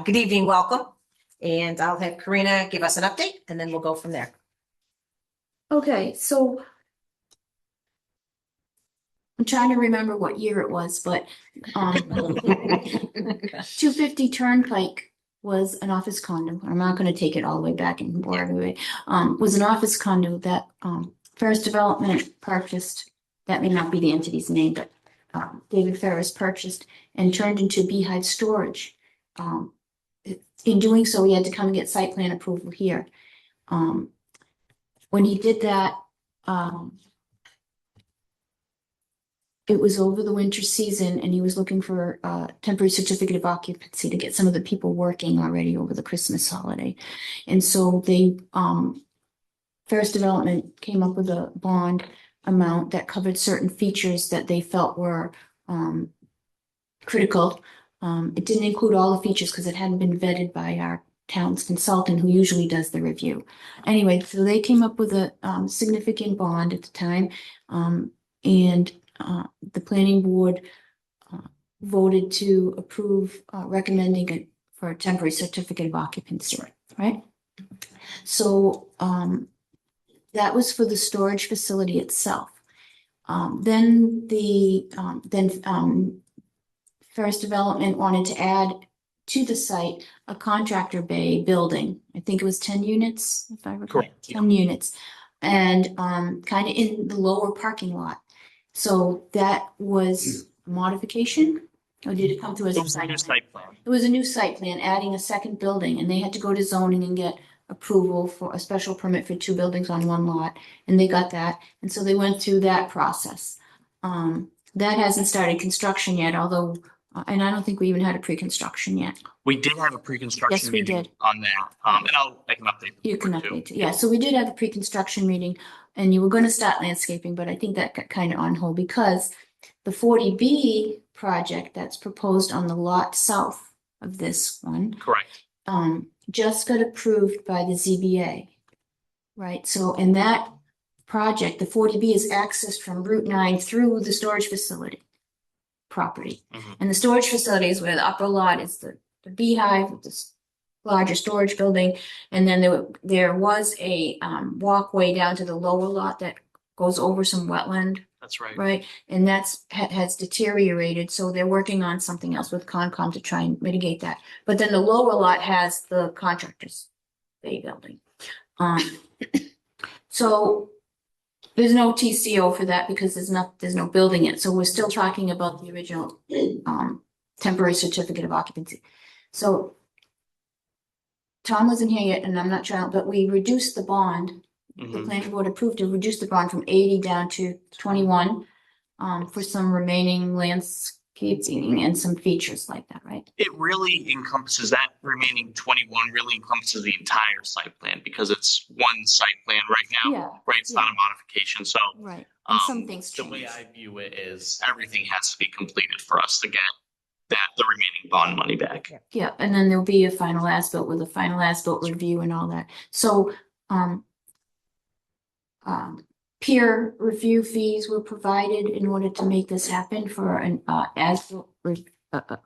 Good evening, welcome. And I'll have Karina give us an update, and then we'll go from there. Okay, so I'm trying to remember what year it was, but 250 Turnpike was an office condo. I'm not going to take it all the way back and bore everybody. Was an office condo that Ferris Development purchased. That may not be the entity's name, but David Ferris purchased and turned into Beehive Storage. In doing so, he had to come and get site plan approval here. When he did that, it was over the winter season and he was looking for a temporary certificate of occupancy to get some of the people working already over the Christmas holiday. And so they, Ferris Development came up with a bond amount that covered certain features that they felt were critical. It didn't include all the features because it hadn't been vetted by our town's consultant who usually does the review. Anyway, so they came up with a significant bond at the time. And the planning board voted to approve recommending it for a temporary certificate of occupancy, right? So that was for the storage facility itself. Then Ferris Development wanted to add to the site a contractor bay building. I think it was 10 units, if I recall. Correct, 10 units. And kind of in the lower parking lot. So that was a modification, or did it come through as a site plan? site plan. It was a new site plan, adding a second building, and they had to go to zoning and get approval for a special permit for 2 buildings on 1 lot, and they got that, and so they went through that process. That hasn't started construction yet, although, and I don't think we even had a pre-construction yet. We did have a pre-construction Yes, we meeting did. on that, and I can update. the You can board, too. update, yeah, so we did have a pre-construction meeting, and you were gonna start landscaping, but I think that got kind of on hold because the 40B project that's proposed on the lot south of this one, Correct. just got approved by the ZBA. Right, so in that project, the 40B is accessed from Route 9 through the storage facility property. Mhm. And the storage facility is where the upper lot is the beehive, with this larger storage building. And then there was a walkway down to the lower lot that goes over some wetland, That's right. right? And that's has deteriorated, so they're working on something else with Concom to try and mitigate that. But then the lower lot has the contractors bay building. So there's no TCO for that because there's no building yet. So we're still talking about the original temporary certificate of occupancy. So Tom wasn't here yet, and I'm not sure, but we reduced the bond. The Mhm. planning board approved to reduce the bond from 80 down to 21 for some remaining landscaping and some features like that, right? It really encompasses that remaining 21 really encompasses the entire site plan because it's one site plan right now, Yeah, right? It's not a modification. So right. And some um, things the way changed. I view it is everything has to be completed for us to get the remaining bond money back. Yeah, and then there'll be a final as-built with a final as-built review and all that. So, peer review fees were provided in order to make this happen for an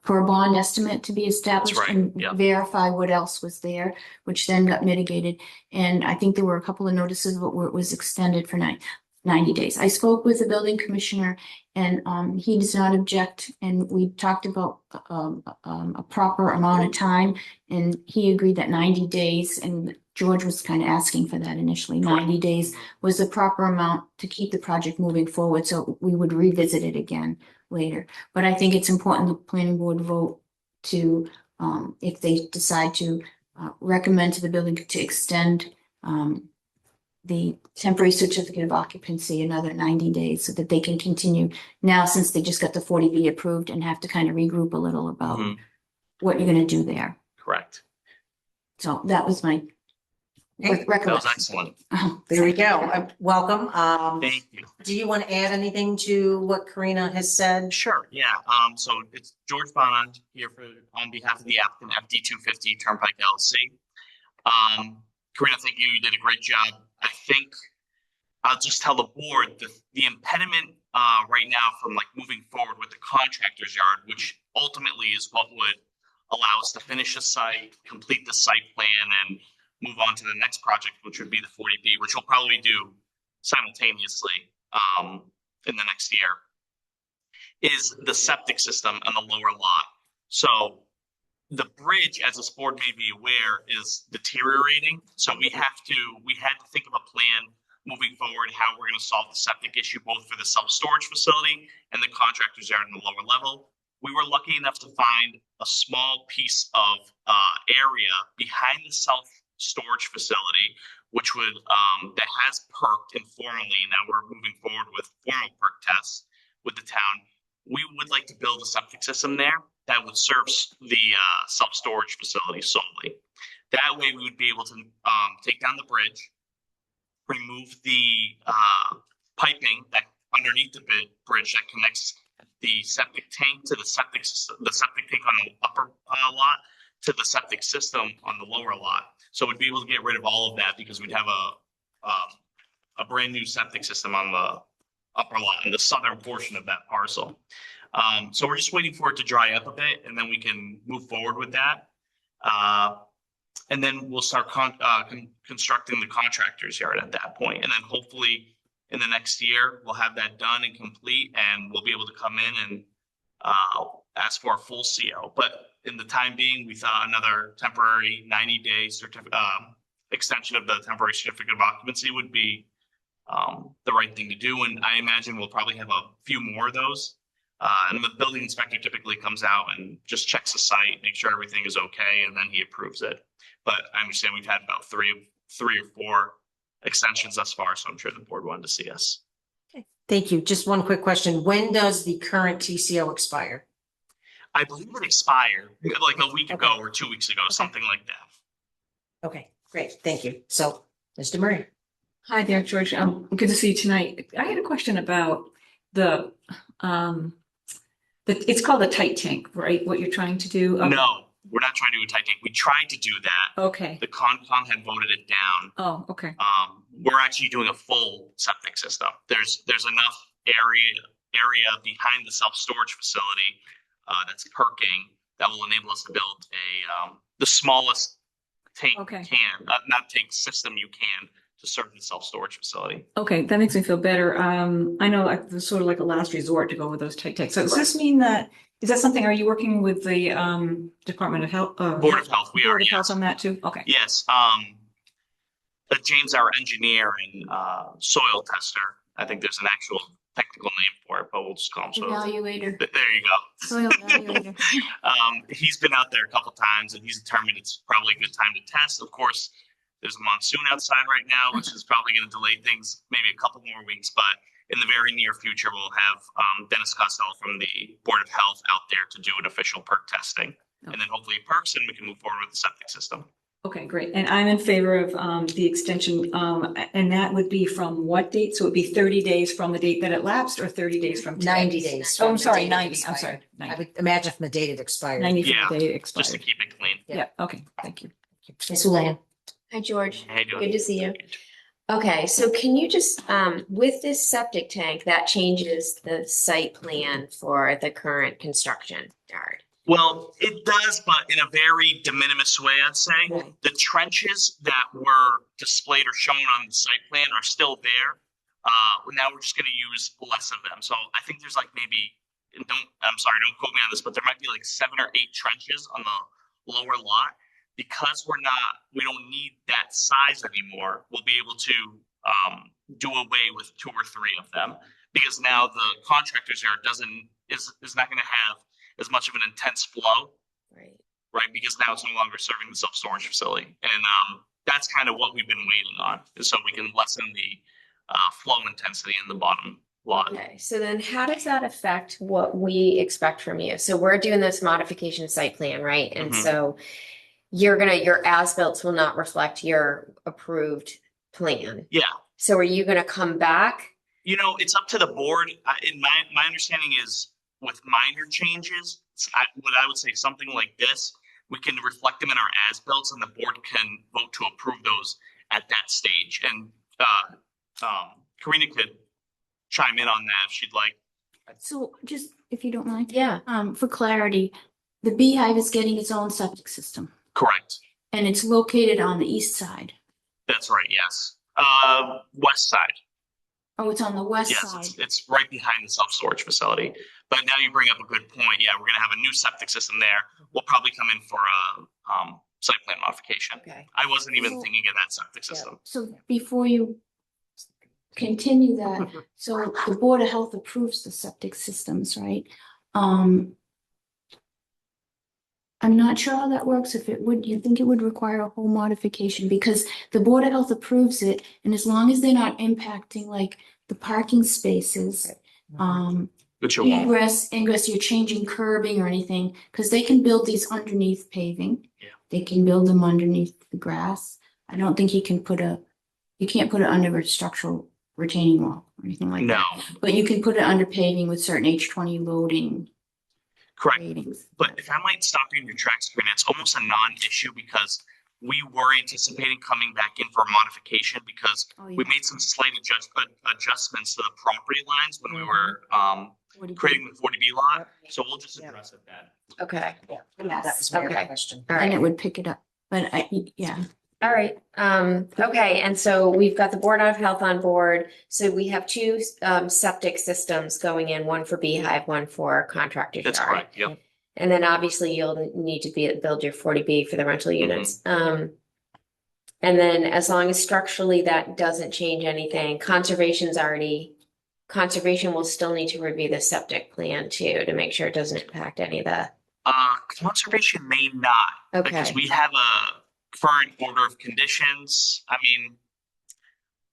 for a bond estimate to be established right, and yeah. verify what else was there, which then got mitigated. And I think there were a couple of notices where it was extended for 90 days. I spoke with the building commissioner and he does not object. And we talked about a proper amount of time and he agreed that 90 days, and George was kind of asking for that initially. 90 days was the proper amount to keep the project moving forward. So we would revisit it again later. But I think it's important the planning board vote to, if they decide to recommend to the building to extend the temporary certificate of occupancy another 90 days so that they can continue now, since they just got the 40B approved and have to kind of regroup a little about Mhm. what you're going to do there. Correct. So that was my Hey, That was recollection. excellent. There we go. Welcome. Thank you. Do you want to add anything to what Karina has said? Sure, yeah. So it's George Bond here on behalf of the applicant FD 250 Turnpike LLC. Karina, thank you. You did a great job. I think I'll just tell the board the impediment right now from like moving forward with the contractor's yard, which ultimately is what would allow us to finish the site, complete the site plan, and move on to the next project, which would be the 40B, which we'll probably do simultaneously in the next year, is the septic system on the lower lot. So the bridge, as this board may be aware, is deteriorating. So we had to think of a plan moving forward, how we're going to solve the septic issue, both for the self-storage facility and the contractors yard in the lower level. We were lucky enough to find a small piece of area behind the self-storage facility, which would that has perked informally. Now we're moving forward with formal perk tests with the town. We would like to build a septic system there that would serve the self-storage facility solely. That way we would be able to take down the bridge, remove the piping that underneath the bridge that connects the septic tank to the septic tank on the upper lot to the septic system on the lower lot. So we'd be able to get rid of all of that because we'd have a brand new septic system on the upper lot in the southern portion of that parcel. So we're just waiting for it to dry up a bit and then we can move forward with that. And then we'll start constructing the contractor's yard at that point. And then hopefully in the next year, we'll have that done and complete and we'll be able to come in and ask for a full CO. But in the time being, we thought another temporary 90-day extension of the temporary certificate of occupancy would be the right thing to do. And I imagine we'll probably have a few more of those. And the building inspector typically comes out and just checks the site, make sure everything is okay, and then he approves it. But I understand we've had about three or four extensions thus far, so I'm sure the board wanted to see us. Thank you. Just one quick question. When does the current TCO expire? I believe it expired like a week ago or 2 weeks ago, something like that. Okay, great. Thank you. So, Mr. Murray. Hi there, George. Good to see you tonight. I had a question about it's called a tight tank, right? What you're trying to do? No, we're not trying to do a tight tank. We tried to do that. Okay. The Concom had voted it down. Oh, okay. We're actually doing a full septic system. There's enough area behind the self-storage facility that's perking that will enable us to build the smallest tank not tank system you can to serve the self-storage facility. Okay, that makes me feel better. I know it's sort of like a last resort to go with those tight tanks. So does this mean is that something, are you working with the Department of Health? Board of Health, Board of Health on that too? Okay. Yes. James, our engineer and soil tester, I think there's an actual technical name for it, but we'll just call him soil. Evaluator. There you go. Soil evaluator. He's been out there a couple times and he's determined it's probably a good time to test. Of course, there's a monsoon outside right now, which is probably going to delay things maybe a couple more weeks, but in the very near future, we'll have Dennis Costello from the Board of Health out there to do an official perk testing. And then hopefully it perks and we can move forward with the septic system. Okay, great. And I'm in favor of the extension, and that would be from what date? So it'd be 30 days from the date that it lapsed or 30 days from today? 90 days. Oh, from I'm the sorry, date it 90. I'm expired. sorry. 90. I would imagine from the date it expired. 90 from Yeah, the day it just to expired. keep it clean. Yeah, okay, thank you. Ms. Houlihan. Hi, George. How you doing? Good to see you. Okay, so can you just, with this septic tank, that changes the site plan for the current construction yard? Well, it does, but in a very de minimis way, I'd say. Okay. The trenches that were displayed or shown on the site plan are still there. Now we're just going to use less of them. So I think there's like maybe, don't quote me on this, but there might be like 7 or 8 trenches on the lower lot. Because we don't need that size anymore, we'll be able to do away with 2 or 3 of them. Because now the contractor's yard is not going to have as much of an intense flow, right? Because now it's no longer serving the self-storage facility. And that's kind of what we've been waiting on, is so we can lessen the flow intensity in the bottom lot. Okay, so then how does that affect what we expect from you? So we're doing this modification site plan, right? And Mhm. so your as-built will not reflect your approved plan. Yeah. So are you gonna come back? It's up to the board. In my understanding is with minor changes, what I would say something like this, we can reflect them in our as-built and the board can vote to approve those at that stage. And Karina could chime in on that if she'd like. So just, if you don't mind, Yeah. for clarity, the Beehive is getting its own septic system Correct. and it's located on the east side. That's right. Yes. West side. Oh, it's on the west Yes, side. it's right behind the self-storage facility. But now you bring up a good point. Yeah, we're gonna have a new septic system there. We'll probably come in for a site plan modification. Okay. I wasn't even So- thinking of that septic system. So before you continue that, so the Board of Health approves the septic systems, right? I'm not sure how that works. If it would, you think it would require a whole modification? Because the Board of Health approves it, and as long as they're not impacting like the parking spaces, Which you won't. egress, ingress, you're changing curbing or anything, because they can build these underneath paving. Yeah. They can build them underneath the grass. I don't think you can't put it under a structural retaining wall or anything like No. that. But you can put it under paving with certain H20 loading. Correct. ratings. But if I might stop you in your tracks, Karina, it's almost a non-issue because we were anticipating coming back in for a modification because Oh, we made some slight adjustments to the property lines when we were creating the 40B lot. So we'll just address it then. Okay, That was my Okay. question. all And it right, would pick it up, but yeah. all right. Okay, and so we've got the Board of Health on board. So we have two septic systems going in, one for Beehive, one for Contractor's That's Yard. correct. Yep. And then obviously you'll need to build your 40B for the rental units. And then as long as structurally that doesn't change anything, conservation will still need to review the septic plan too, to make sure it doesn't impact any of the. Conservation may not, because Okay, we have a current order of conditions. I mean,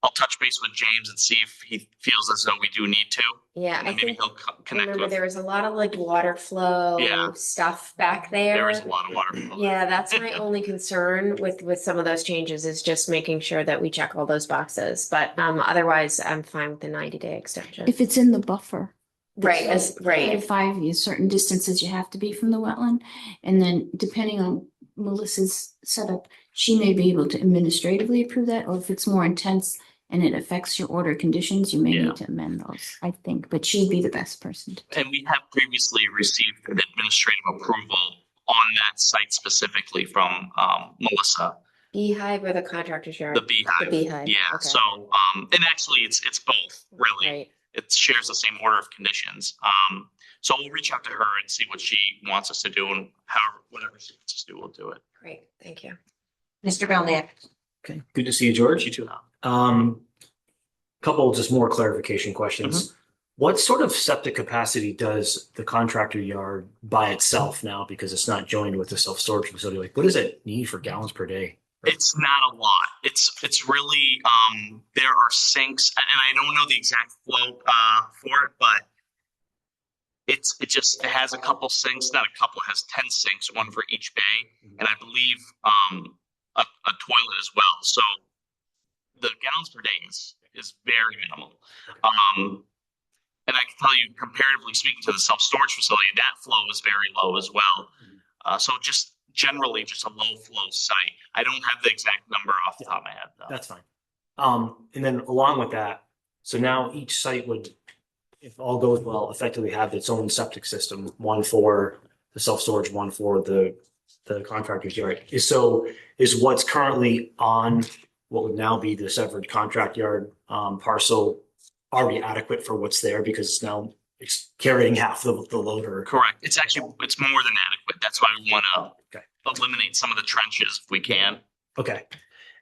I'll touch base with James and see if he feels as though we do need to. yeah, And I then maybe think, he'll connect remember with. there was a lot of like water flow Yeah. stuff back There there. is a lot of water flow. Yeah, that's my only concern with some of those changes is just making sure that we check all those boxes. But otherwise, I'm fine with the 90-day extension. If it's in the buffer. Right, right. 5 years, certain distances you have to be from the wetland. And then depending on Melissa's setup, she may be able to administratively approve that, or if it's more intense and it affects your order conditions, you may Yeah. need to amend those, I think, but she'd be the best person to. And we have previously received an administrative approval on that site specifically from Melissa, Beehive or the Contractor's Yard? the Beehive. The Beehive. Yeah. okay. So and actually it's both really. Right, It shares the same order of conditions. So we'll reach out to her and see what she wants us to do, and whatever she wants us to do, we'll do it. great, thank you. Mr. Belknap. Okay, good to see you, George. You too. Couple just more clarification questions. What sort of septic capacity does the contractor yard by itself now? Because it's not joined with the self-storage facility. Like, what does it need for gallons per day? It's not a lot. It's really there are sinks, and I don't know the exact flow for it, but it has a couple sinks, not a couple, it has 10 sinks, one for each bay, and I believe a toilet as well. So the gallons per day is very minimal. And I can tell you, comparatively speaking to the self-storage facility, that flow is very low as well. So just generally just a low flow site. I don't have the exact number off the top of my head though. That's fine. And then along with that, so now each site would, if all goes well, effectively have its own septic system, one for the self-storage, one for the contractor's yard. Is what's currently on what would now be the severed contract yard parcel already adequate for what's there because it's carrying half the load or? Correct. It's more than adequate. That's why we want to eliminate some of the trenches if we can. Okay.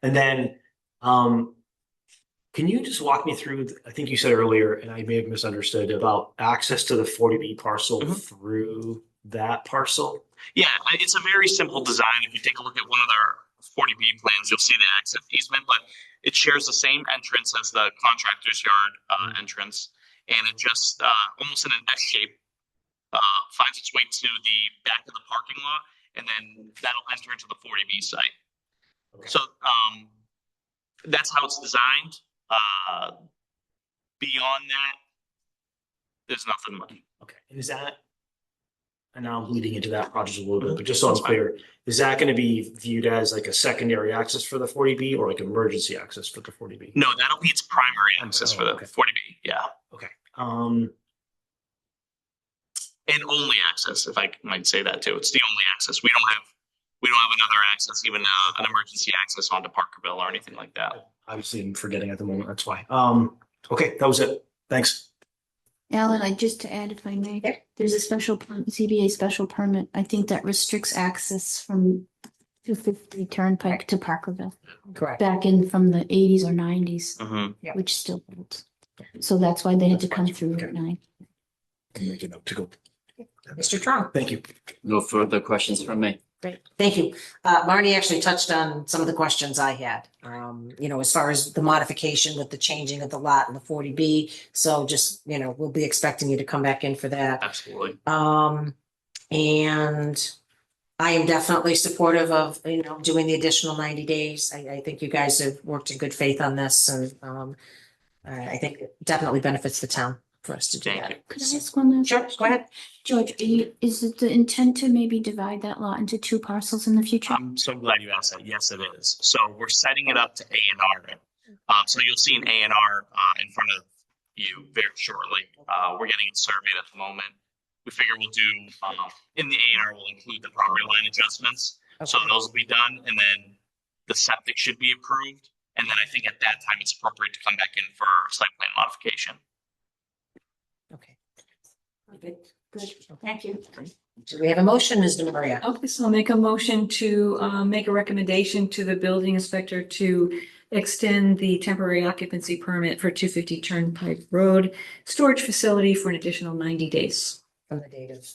And then, can you just walk me through, I think you said earlier, and I may have misunderstood, about access to the 40B parcel through that parcel? Yeah, it's a very simple design. If you take a look at one of their 40B plans, you'll see the access easement, but it shares the same entrance as the contractor's yard entrance. And it just almost in an S shape finds its way to the back of the parking lot, and then that'll enter into the 40B site. Okay. So that's how it's designed. Beyond that, there's nothing much. Okay. And is that, and now I'm leading into that project a little bit, but just so I'm That's fine. clear, is that going to be viewed as like a secondary access for the 40B or like emergency access for the 40B? No, that'll be its primary access for the okay. 40B. Yeah. Okay. And only access, if I might say that too. It's the only access. We don't have another access, even an emergency access onto Parkerville or anything like that. Obviously, I'm forgetting at the moment. That's why. Okay, that was it. Thanks. Alan, just to add, if I may, there's a ZBA special permit, I think that restricts access from 250 Turnpike to Parkerville, Correct. back in from the 80s or 90s, Mm-hmm. which still holds. So that's why they had to come through at night. Can make a note to go. Mr. Trump. Thank you. No further questions from me. Great, thank you. Marnie actually touched on some of the questions I had, as far as the modification with the changing of the lot and the 40B. So just, we'll be expecting you to come back in for that. Absolutely. And I am definitely supportive of, doing the additional 90 days. I think you guys have worked in good faith on this and I think it definitely benefits the town. for us to do Thank that. you. Could I ask one last? Sure, go ahead. George, is it the intent to maybe divide that lot into 2 parcels in the future? I'm so glad you asked that. Yes, it is. So we're setting it up to A&R. So you'll see an A&R in front of you very shortly. We're getting it surveyed at the moment. We figure we'll do, in the A&R, we'll include the property line adjustments. So Okay. those will be done, and then the septic should be approved. And then I think at that time, it's appropriate to come back in for site plan modification. Okay. Good. Good, thank you. Do we have a motion, Ms. Maria? Okay, so I'll make a motion to make a recommendation to the building inspector to extend the temporary occupancy permit for 250 Turnpike Road storage facility for an additional 90 days From the date of.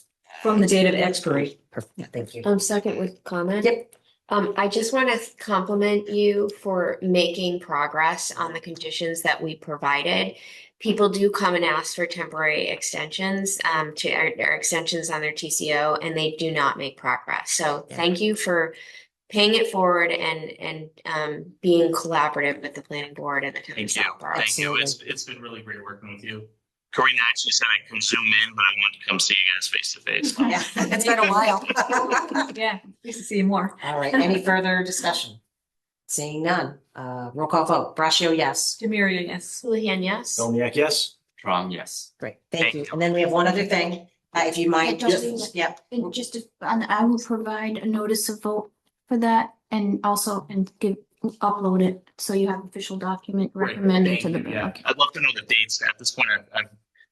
from the date of expiry. Perfect, thank you. Second with comment. Yep. I just want to compliment you for making progress on the conditions that we provided. People do come and ask for temporary extensions, or extensions on their TCO, and they do not make progress. So Yeah. thank you for paying it forward and being collaborative with the planning board and the town of Thank you. Southborough. Thank you. It's been really great working with you. Karina actually said I can zoom in, but I wanted to come see you guys face to face. Yeah, it's been a while. Yeah, nice to see you more. All right, any further discussion? Seeing none, roll call vote, Brascio, yes. Demiria, yes. Houlihan, yes. Dolniak, yes? Strong, yes. Great, thank Thank you. you. And then we have one other thing, if you mind, Yeah, don't just, do yep. And just, and I will provide a notice of vote for that and also, upload it, so you have official document Great, recommended to thank the. you. Yeah, Okay. I'd love to know the dates. At this point, I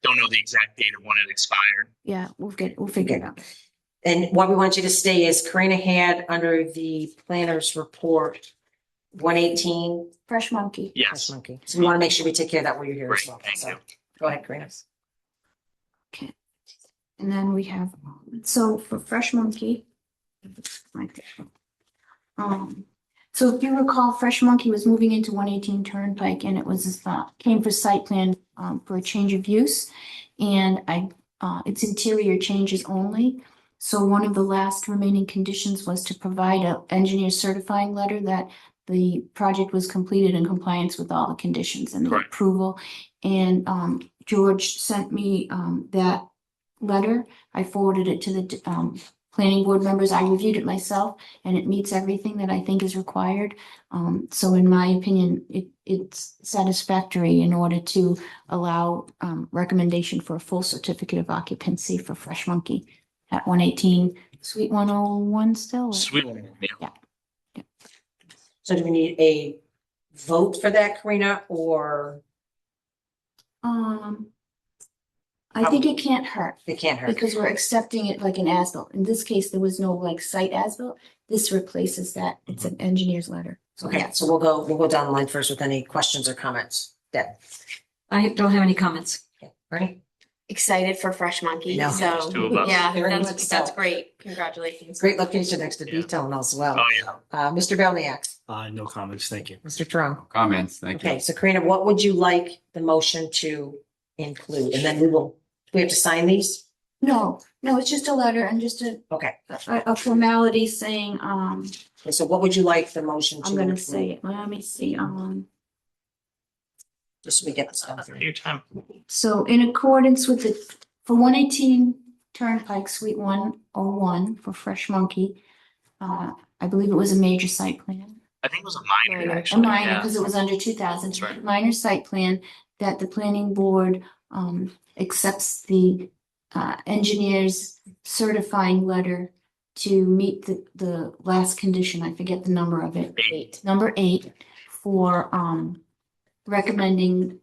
don't know the exact date of when it expired. Yeah, we'll figure it out. And what we want you to stay is Karina had under the planner's report, 118. Fresh Monkey. Yes, Monkey. So we want to make sure we take care of that while you're here as great, well. thank So, you. go ahead, Karina. And then we have, so for Fresh Monkey. right there. So if you recall, Fresh Monkey was moving into 118 Turnpike and it was, came for site plan, for a change of use. And it's interior changes only. So one of the last remaining conditions was to provide an engineer certifying letter that the project was completed in compliance with all the conditions and the Correct. approval. And George sent me that letter. I forwarded it to the planning board members. I reviewed it myself and it meets everything that I think is required. So in my opinion, it's satisfactory in order to allow recommendation for a full certificate of occupancy for Fresh Monkey at 118 Suite 101 still. or- Sweet one, yeah. So do we need a vote for that, Karina, or I think it can't hurt it can't hurt? because we're accepting it like an as-built. In this case, there was no like site as-built. This replaces that. It's an engineer's letter. Okay, so we'll go down the line first with any questions or comments. Deb, I don't have any comments. okay, Bernie? Excited for Fresh Monkey, No. There's so, two of us. yeah, Very much that's so. great. Congratulations. Great location next to Yeah. D-Town as well. Oh, yeah. Mr. Belniak, No comments, thank you. Mr. Trong. Comments, thank you. Okay, so Karina, what would you like the motion to include? And then we have to sign these? No, it's just a letter and just Okay, a formality saying, okay, so what would you like the motion to I'm gonna include? say it. Let me see, Just so we get this done. Take your time. so in accordance with for 118 Turnpike Suite 101 for Fresh Monkey, I believe it was a major site plan. I think it was a minor, Minor. A actually. minor, Yeah. because it was under 2,000. That's right. Minor site plan that the planning board accepts the engineer's certifying letter to meet the last condition. I forget the number of it. 8. Number 8 for recommending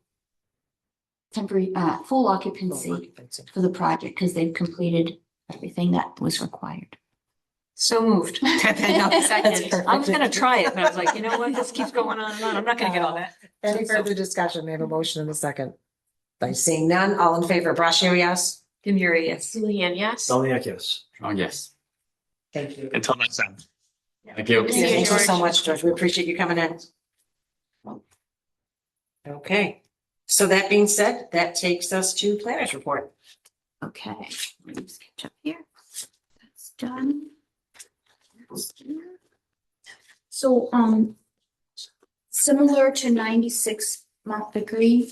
temporary full occupancy for the project because they've completed everything that was required. So moved. Second. I was gonna try it, but I was like, you know what, this keeps going on and on. I'm not gonna get all that. Any further discussion? We have a motion in a second. By seeing none, all in favor, Brascio, yes? Demiria, yes. Houlihan, yes. Dolniak, yes. Strong, yes. Thank you. Until next time. Thank you. Thank you, Thank you so George. much, George. We appreciate you coming in. Okay, so that being said, that takes us to planners report. Okay, let me just catch up here. That's done. So, similar to 96 Montgomery,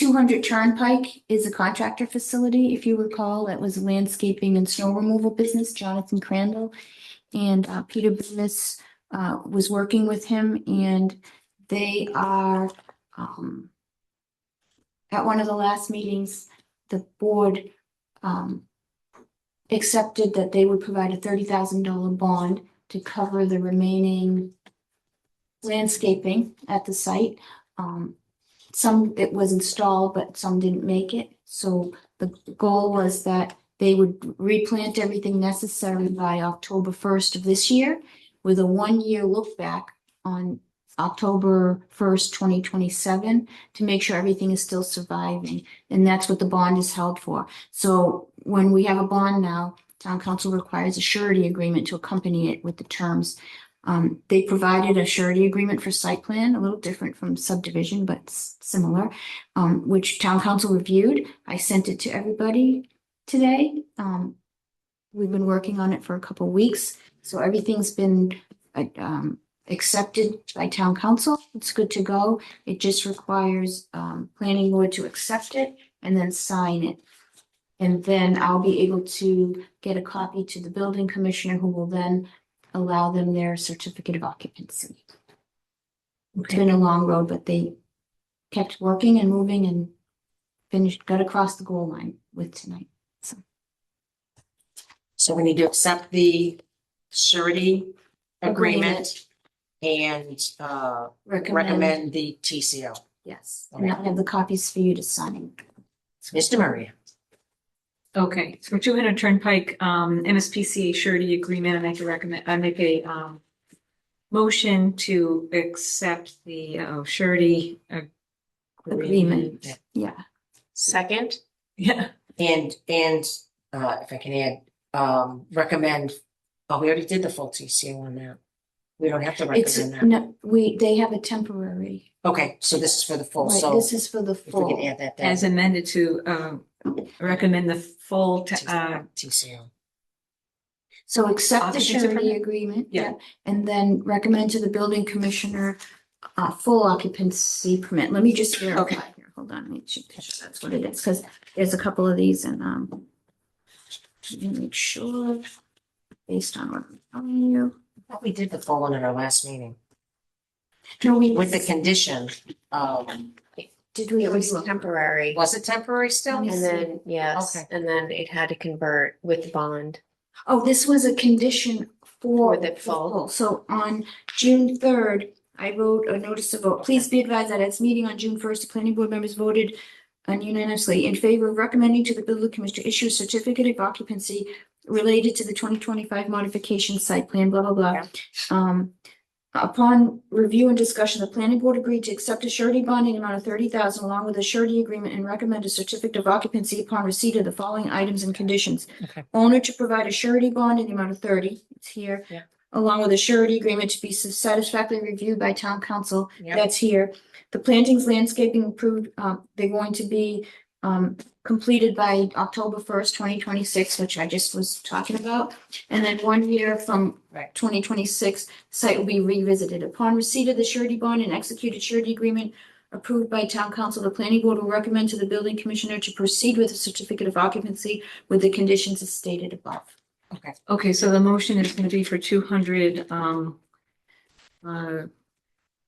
200 Turnpike is a contractor facility. If you recall, that was a landscaping and snow removal business, Jonathan Crandall. And Peter Bemis was working with him, and they are at one of the last meetings, the board accepted that they would provide a $30,000 bond to cover the remaining landscaping at the site. Some it was installed, but some didn't make it. So the goal was that they would replant everything necessary by October 1st of this year, with a 1-year look back on October 1st, 2027, to make sure everything is still surviving. And that's what the bond is held for. So when we have a bond now, town council requires a surety agreement to accompany it with the terms. They provided a surety agreement for site plan, a little different from subdivision, but similar, which town council reviewed. I sent it to everybody today. We've been working on it for a couple of weeks, so everything's been accepted by town council. It's good to go. It just requires planning board to accept it and then sign it. And then I'll be able to get a copy to the building commissioner, who will then allow them their certificate of occupancy. It's been a long road, but they kept working and moving and got across the goal line with tonight. So we need to accept the surety agreement and recommend the TCO. Yes, and I have the copies for you to sign. Mr. Maria. Okay, so for 200 Turnpike, MSPCA surety agreement, I make a motion to accept the surety Agreement. Yeah. Second, Yeah. And if I can add, recommend, we already did the full TCO on that. We don't have to It's, recommend that. no, they have a temporary. Okay, so this is for the full, Right, so this is for the if we full. can add that down. As amended to recommend the full TCO. So accept the Occupancy surety permit? agreement. Yeah. And then recommend to the building commissioner full occupancy permit. Let me just verify Okay. here. Hold on, let me check. That's what it is, because there's a couple of these and let me make sure based on what I'm telling you. I thought we did the full one at our last meeting No, we with the condition. did we? it was temporary. Was it temporary still? Let me And then, yes, Okay. and then it had to convert with the bond. Oh, this was a condition for For the full. So on June 3rd, I wrote a notice of vote. Please be advised that at its meeting on June 1st, the planning board members voted unanimously in favor of recommending to the building commissioner issue a certificate of occupancy related to the 2025 modification site plan, blah, blah, blah. Upon review and discussion, the planning board agreed to accept a surety bond in the amount of 30,000 along with a surety agreement and recommend a certificate of occupancy upon receipt of the following items and conditions. Okay. Owner to provide a surety bond in the amount of 30, it's here. Yeah. Along with a surety agreement to be satisfactorily reviewed by town council, Yep. that's here. The plantings, landscaping improved, they're going to be completed by October 1st, 2026, which I just was talking about. And then 1 year from Right. 2026, site will be revisited. Upon receipt of the surety bond and executed surety agreement approved by town council, the planning board will recommend to the building commissioner to proceed with a certificate of occupancy with the conditions as stated above. Okay, so the motion is going to be for 200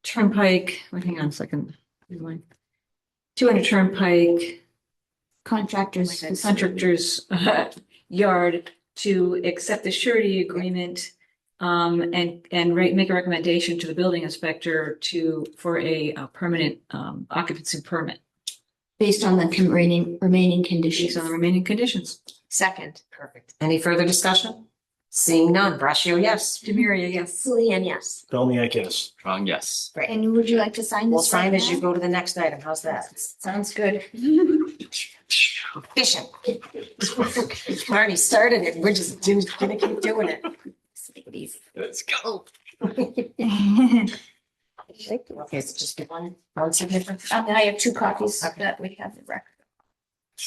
Turnpike, wait, hang on a second. 200 Turnpike Contractors. contractors yard to accept the surety agreement and make a recommendation to the building inspector for a permanent occupancy permit Based on the remaining conditions. based on the remaining conditions. Second, Perfect. Any further discussion? Seeing none, Brascio, yes. Demiria, yes. Julian, yes. Bellniak, yes. Strong, yes. Great. And would you like to sign this? We'll sign right as you now? go to the next item. How's that? Sounds good. Efficient. Already started it. We're just gonna keep doing it. Take it easy. Let's go. Okay, it's just one signature. And then I have 2 copies Okay. that we have the record.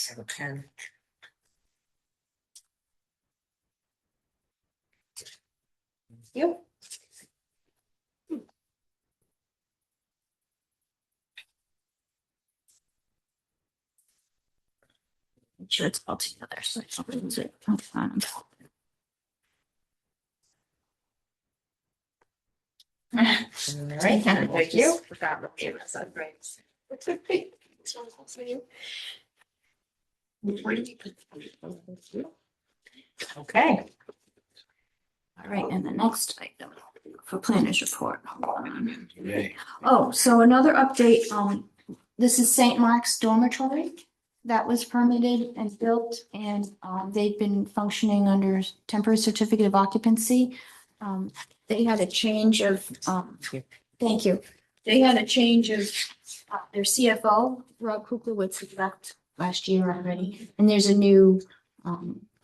Have a pen. Yep. Make sure it's all together, so I don't lose it. All right, thank you. Forgot what it was. Okay. All right, and the next item for planners report. Hold on. Oh, so another update, this is St. Mark's Dormitory that was permitted and built, and they've been functioning under temporary certificate of occupancy. They had a change of, thank you. They had a change of their CFO, Rob Kuklowitz, who left last year already, and there's a new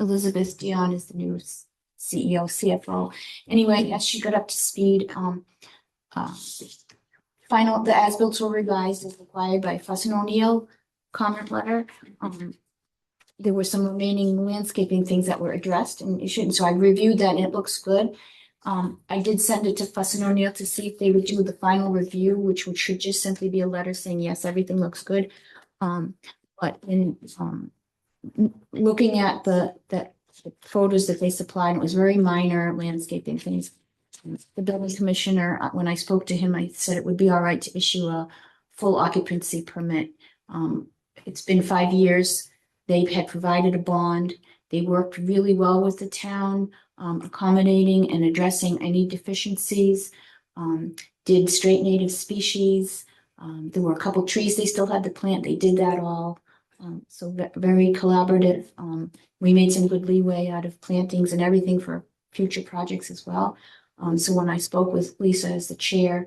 Elizabeth Dion is the new CEO, CFO. Anyway, as she got up to speed, the as-built were revised as required by Fuss and O'Neill comment letter. There were some remaining landscaping things that were addressed and issued, and so I reviewed that and it looks good. I did send it to Fuss and O'Neill to see if they would do the final review, which should just simply be a letter saying, yes, everything looks good. But in looking at the photos that they supplied, it was very minor landscaping things. The building commissioner, when I spoke to him, I said it would be all right to issue a full occupancy permit. It's been 5 years. They had provided a bond. They worked really well with the town, accommodating and addressing any deficiencies, did straight native species. There were a couple trees they still had to plant. They did that all. So very collaborative. We made some good leeway out of plantings and everything for future projects as well. So when I spoke with Lisa as the chair,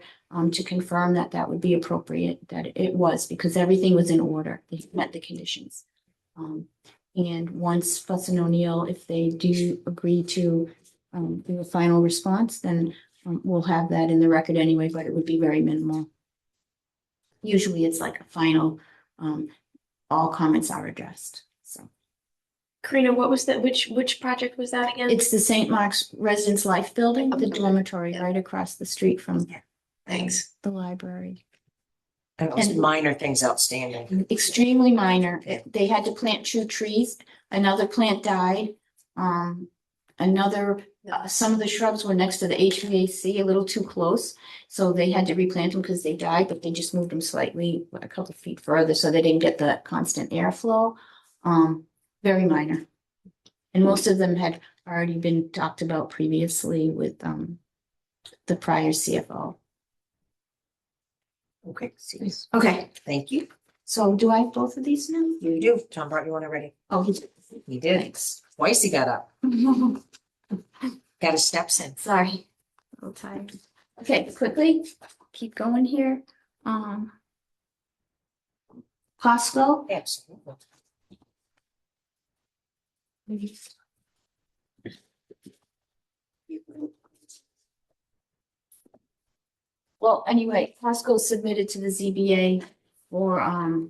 to confirm that that would be appropriate, that it was, because everything was in order. They met the conditions. And once Fuss and O'Neill, if they do agree to do a final response, then we'll have that in the record anyway, but it would be very minimal. Usually it's like a final, all comments are addressed. So Karina, what was that? Which project was that again? it's the St. Mark's Residence Life Building, the dormitory right across the street from Thanks. the library. And it was minor things outstanding. Extremely minor. They had to plant 2 trees. Another plant died. Some of the shrubs were next to the HVAC, a little too close. So they had to replant them because they died, but they just moved them slightly a couple feet further so they didn't get the constant airflow. Very minor. And most of them had already been talked about previously with the prior CFO. Okay, Okay, thank you. so do I have both of these now? You do. Tom brought you one already. Oh, He did. thanks. Twice he got up. Got his steps in. Sorry, a little tired. Okay, quickly, keep going here. Costco. Absolutely. Well, anyway, Costco submitted to the ZBA for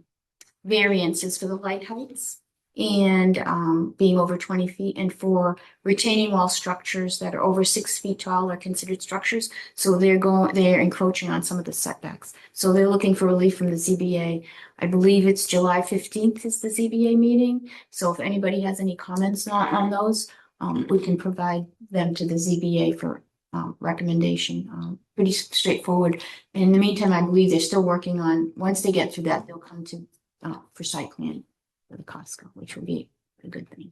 variances for the light heights and being over 20 feet, and for retaining wall structures that are over 6 feet tall are considered structures. So they're encroaching on some of the setbacks. So they're looking for relief from the ZBA. I believe it's July 15th is the ZBA meeting. So if anybody has any comments on those, we can provide them to the ZBA for recommendation. Pretty straightforward. In the meantime, I believe they're still working on, once they get through that, they'll come to for site plan for the Costco, which will be a good thing.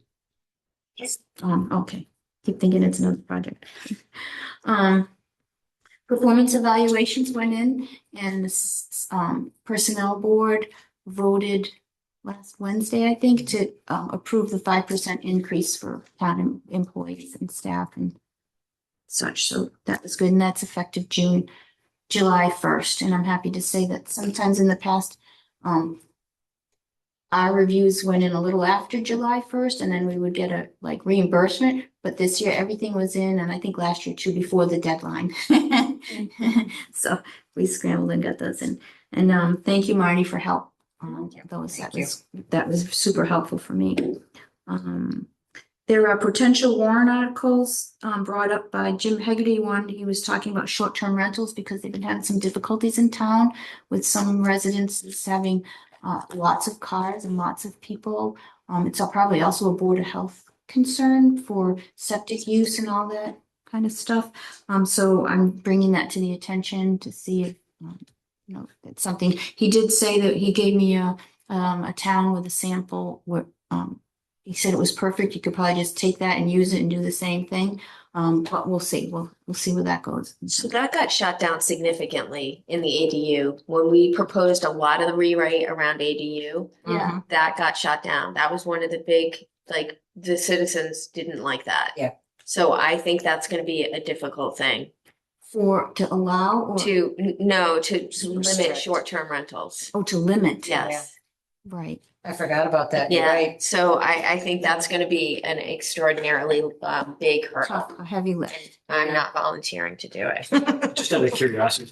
Yes. Okay, keep thinking it's another project. Performance evaluations went in, and the personnel board voted last Wednesday, I think, to approve the 5% increase for town employees and staff and such. So that was good, and that's effective July 1st. And I'm happy to say that sometimes in the past, our reviews went in a little after July 1st, and then we would get a reimbursement. But this year, everything was in, and I think last year too, before the deadline. So we scrambled and got those in. And thank you, Marty, for help. That was super helpful for me. There are potential warrant articles brought up by Jim Hegarty. One, he was talking about short-term rentals because they've been having some difficulties in town with some residents having lots of cars and lots of people. It's probably also a Board of Health concern for septic use and all that kind of stuff. So I'm bringing that to the attention to see if, it's something. He did say that he gave me a town with a sample where, he said it was perfect. You could probably just take that and use it and do the same thing. But we'll see. We'll see where that goes. So that got shot down significantly in the ADU. When we proposed a lot of the rewrite around ADU, Yeah. that got shot down. That was one of the big, like, the citizens didn't like that. Yeah. So I think that's gonna be a difficult thing To allow or to limit restrict. short-term rentals. to limit. Yes. Right. I forgot about that. You're Yeah, right. so I think that's gonna be an extraordinarily big hurdle. Tough, heavy lift. I'm not volunteering to do it. Just out of curiosity,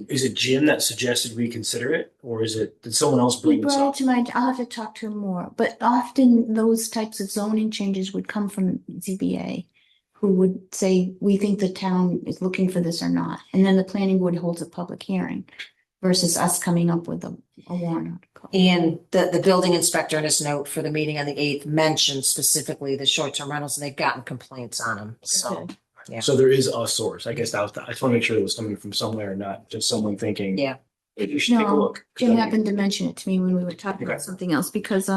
is it Jim that suggested we consider it, or did someone else He bring this brought up? it to mind. I'll have to talk to him more, but often those types of zoning changes would come from ZBA, who would say, we think the town is looking for this or not, and then the planning board holds a public hearing versus us coming up with a warrant article. And the building inspector in his note for the meeting on the 8th mentioned specifically the short-term rentals, and they've gotten complaints on them, so. Okay. Yeah. So there is a source. I guess I just want to make sure it was coming from somewhere, not just someone thinking. Yeah. Maybe you should take a No, look. Jim happened to mention it to me when we were talking Okay. about something else, because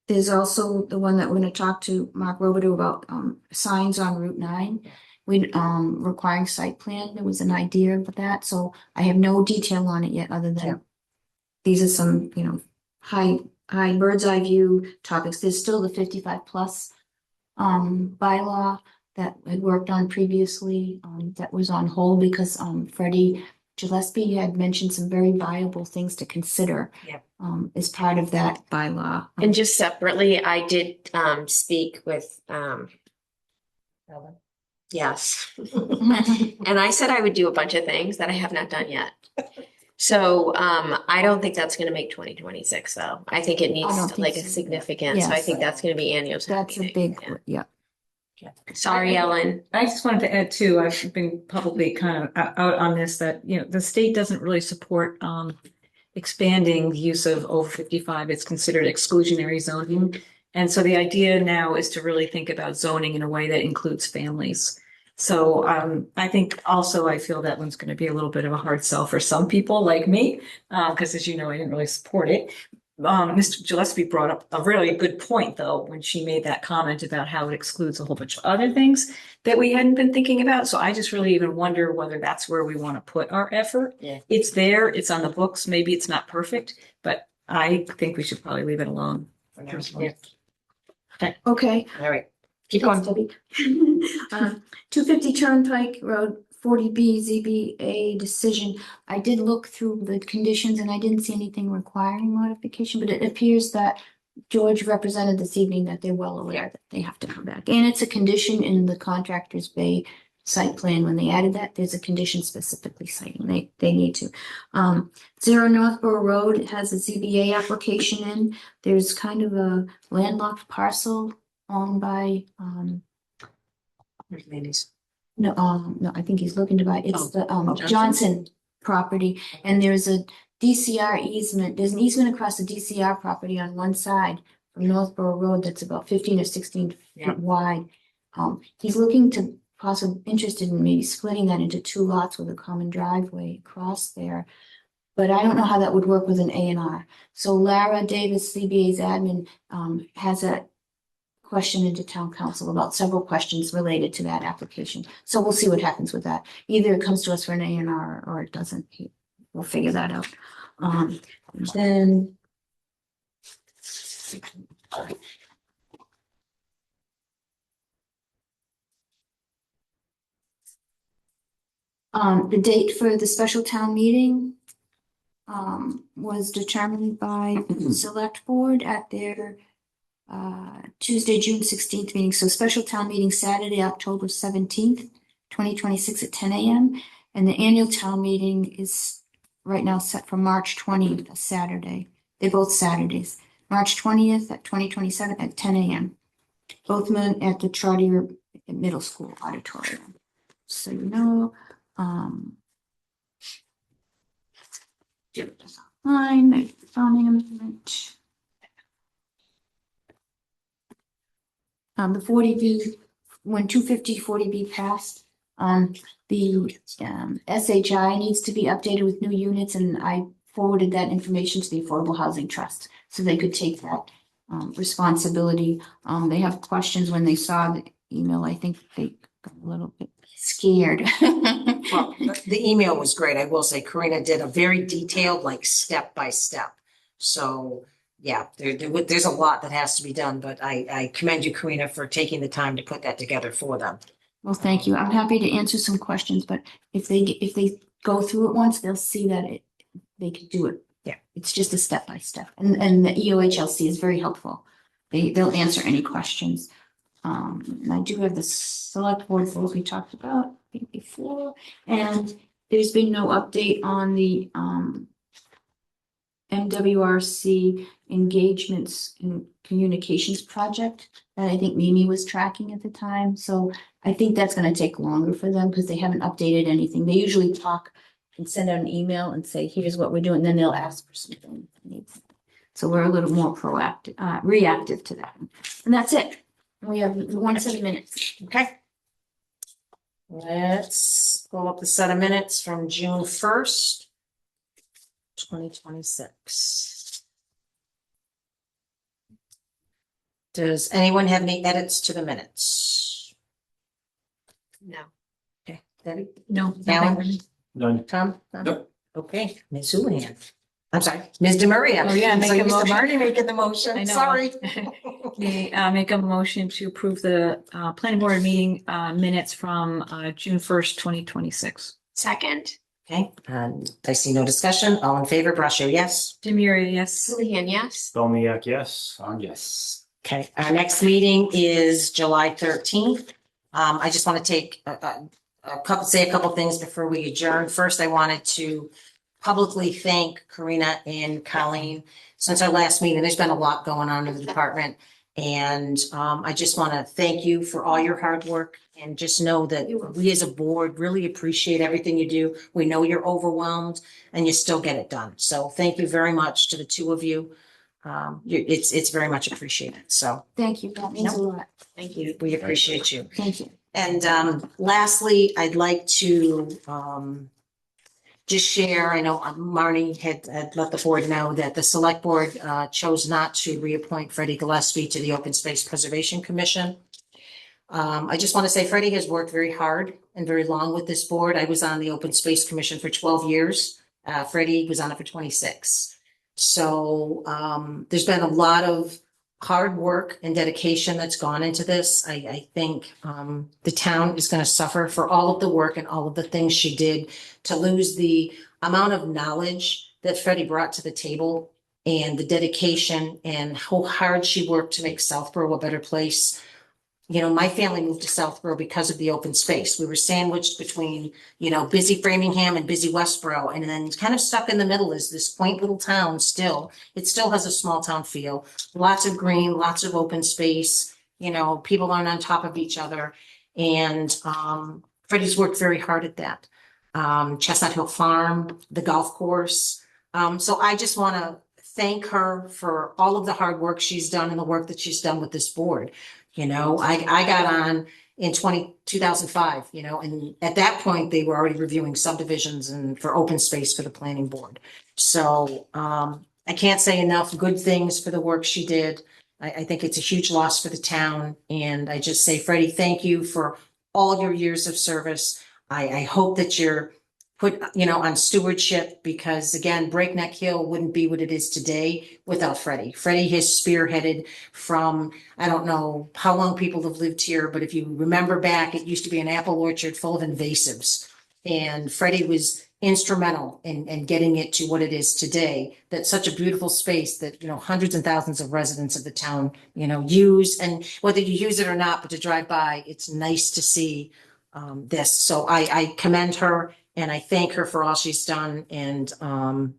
there's also the one that we're gonna talk to Mark Robidoux about signs on Route 9. We requiring site plan. There was an idea of that, so I have no detail on it yet, other Yeah. than these are some, high bird's eye view topics. There's still the 55+ bylaw that I worked on previously, that was on hold because Freddie Gillespie had mentioned some very viable things to consider. Yeah. As part of that bylaw. And just separately, I did speak with yes. And I said I would do a bunch of things that I have not done yet. So I don't think that's gonna make 2026 though. I think it needs don't to, think like a so. significant, so I Yes. think that's gonna be annual. town That's a meeting. big, yeah. Sorry, Ellen. I just wanted to add too, I've been publicly kind of out on this, that, the state doesn't really support expanding the use of over 55. It's considered exclusionary zoning. And so the idea now is to really think about zoning in a way that includes families. So I think also I feel that one's going to be a little bit of a hard sell for some people like me, because as you know, I didn't really support it. Mr. Gillespie brought up a really good point, though, when she made that comment about how it excludes a whole bunch of other things that we hadn't been thinking about. So I just really even wonder whether that's where we want to put our effort. Yeah. It's there, it's on the books. Maybe it's not perfect, but I think we should probably leave it alone. Yeah. Okay. All right. Keep going, Debbie. 250 Turnpike Road, 40B ZBA decision. I did look through the conditions and I didn't see anything requiring modification, but it appears that George represented this evening that they're well aware that they have to come back. And it's a condition in the Contractors Bay site plan. When they added that, there's a condition specifically citing they need to. 0 Northborough Road has a ZBA application in. There's kind of a landlocked parcel owned by, Ladies. no, I think he's looking to buy, it's the Johnson? Johnson property, and there's a DCR easement, there's an easement across the DCR property on one side from Northborough Road that's about 15 or 16 Yeah. feet wide. He's looking to possibly interested in maybe splitting that into 2 lots with a common driveway across there. But I don't know how that would work with an A&R. So Lara Davis, CBA's admin, has a question into town council about several questions related to that application. So we'll see what happens with that. Either it comes to us for an A&R or it doesn't. We'll figure that out. Then the date for the special town meeting was determined by the select board at their Tuesday, June 16th meeting. So special town meeting Saturday, October 17th, 2026 at 10 a.m. And the annual town meeting is right now set for March 20th, a Saturday. They're both Saturdays. March 20th at 2027 at 10 a.m. Both men at the Trotter Middle School auditorium. So you know, Line, the zoning amendment. The 40B, when 250 40B passed, the SHI needs to be updated with new units, and I forwarded that information to the Affordable Housing Trust so they could take that responsibility. They have questions when they saw the email. I think they got a little bit scared. Well, the email was great. I will say Karina did a very detailed, like step by step. So yeah, there's a lot that has to be done, but I commend you, Karina, for taking the time to put that together for them. Well, thank you. I'm happy to answer some questions, but if they go through it once, they'll see that they can do it. Yeah. It's just a step by step, and the EOHLC is very helpful. They'll answer any questions. And I do have the select board rules we talked about before, and there's been no update on the MWRC engagements and communications project that I think Mimi was tracking at the time. So I think that's going to take longer for them because they haven't updated anything. They usually talk and send out an email and say, here's what we're doing. And then they'll ask for something. So we're a little more proactive, reactive to that. And that's it. We have 1 set of minutes. Okay. Let's pull up the set of minutes from June 1st, 2026. Does anyone have any edits to the minutes? No. Okay, Debbie? No. Alan? None. Tom? None? Nope. Okay, Ms. Houlihan. I'm sorry, Ms. DeMaria. Oh, yeah, make So a Mr. motion. Marty making the I motion, know. sorry. Okay, make a motion to approve the planning board meeting minutes from June 1st, 2026. Second, Okay, I see no discussion. All in favor, Brascio, yes. Demiria, yes. Houlihan, yes. Bellmiak, yes. Yes. Okay, our next meeting is July 13th. I just want to take say a couple things before we adjourn. First, I wanted to publicly thank Karina and Colleen. Since our last meeting, there's been a lot going on in the department. And I just want to thank you for all your hard work and just know that we as a board really appreciate everything you do. We know you're overwhelmed and you still get it done. So thank you very much to the two of you. It's very much appreciated. So Thank you. That means a lot. thank you. We appreciate you. Thank you. And lastly, I'd like to just share, I know Marnie had let the board know that the select board chose not to reappoint Freddie Gillespie to the Open Space Preservation Commission. I just want to say Freddie has worked very hard and very long with this board. I was on the Open Space Commission for 12 years. Freddie was on it for 26. So there's been a lot of hard work and dedication that's gone into this. I think the town is going to suffer for all of the work and all of the things she did to lose the amount of knowledge that Freddie brought to the table and the dedication and how hard she worked to make Southborough a better place. You know, my family moved to Southborough because of the open space. We were sandwiched between, you know, busy Framingham and busy Westborough, and then kind of stuck in the middle is this quaint little town still. It still has a small town feel. Lots of green, lots of open space, you know, people aren't on top of each other. And Freddie's worked very hard at that. Chestnut Hill Farm, the golf course. So I just want to thank her for all of the hard work she's done and the work that she's done with this board. You know, I got on in 2005, you know, and at that point they were already reviewing subdivisions and for open space for the planning board. So I can't say enough good things for the work she did. I think it's a huge loss for the town. And I just say, Freddie, thank you for all your years of service. I hope that you're put, you know, on stewardship because again, Breakneck Hill wouldn't be what it is today without Freddie. Freddie has spearheaded from, I don't know how long people have lived here, but if you remember back, it used to be an apple orchard full of invasives. And Freddie was instrumental in getting it to what it is today. That's such a beautiful space that, you know, hundreds and thousands of residents of the town, you know, use. And whether you use it or not, but to drive by, it's nice to see this. So I commend her. And I thank her for all she's done. And I'm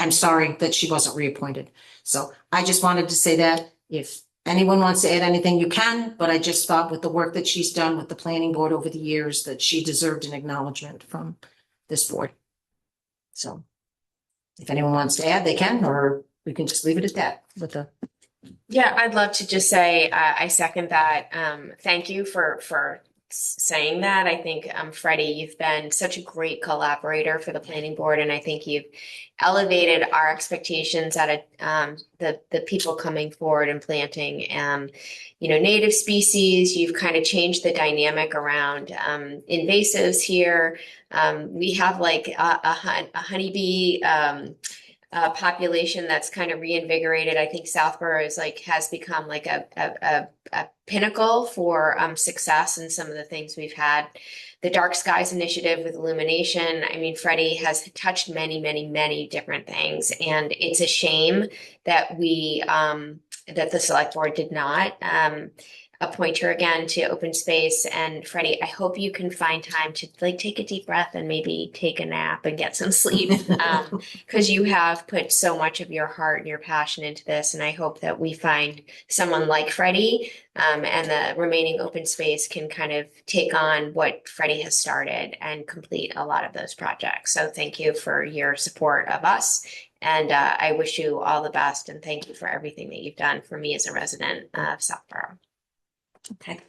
sorry that she wasn't reappointed. So I just wanted to say that if anyone wants to add anything, you can. But I just thought with the work that she's done with the planning board over the years that she deserved an acknowledgement from this board. So If anyone wants to add, they can, or we can just leave it at that with the. Yeah, I'd love to just say, I second that. Thank you for saying that. I think, Freddie, you've been such a great collaborator for the planning board, and I think you've elevated our expectations at the people coming forward and planting, native species. You've kind of changed the dynamic around invasives here. We have like a honeybee population that's kind of reinvigorated. I think Southborough has become like a pinnacle for success in some of the things we've had. The Dark Skies Initiative with illumination. I mean, Freddie has touched many, many, many different things, and it's a shame that that the select board did not appoint her again to open space. And Freddie, I hope you can find time to take a deep breath and maybe take a nap and get some sleep, because you have put so much of your heart and your passion into this. And I hope that we find someone like Freddie, and the remaining open space can kind of take on what Freddie has started and complete a lot of those projects. So thank you for your support of us. And I wish you all the best, and thank you for everything that you've done for me as a resident of Southborough. Okay,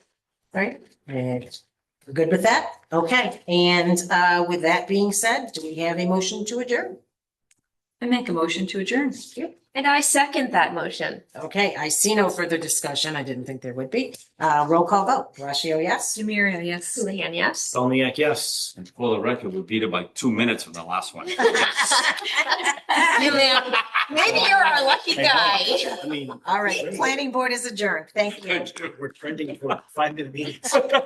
all right, and we're good with that? Okay, and with that being said, do we have a motion to adjourn? I make a motion to adjourn. And I second that motion. Okay, I see no further discussion. I didn't think there would be. Roll call vote. Rashio, yes? Demiria, yes. Houlihan, yes. Dolniak, yes. And for the record, we beat it by 2 minutes from the last one. Maybe you're our lucky guy. I mean. All right, planning board is adjourned. Thank you. We're trending for 5-minute meetings.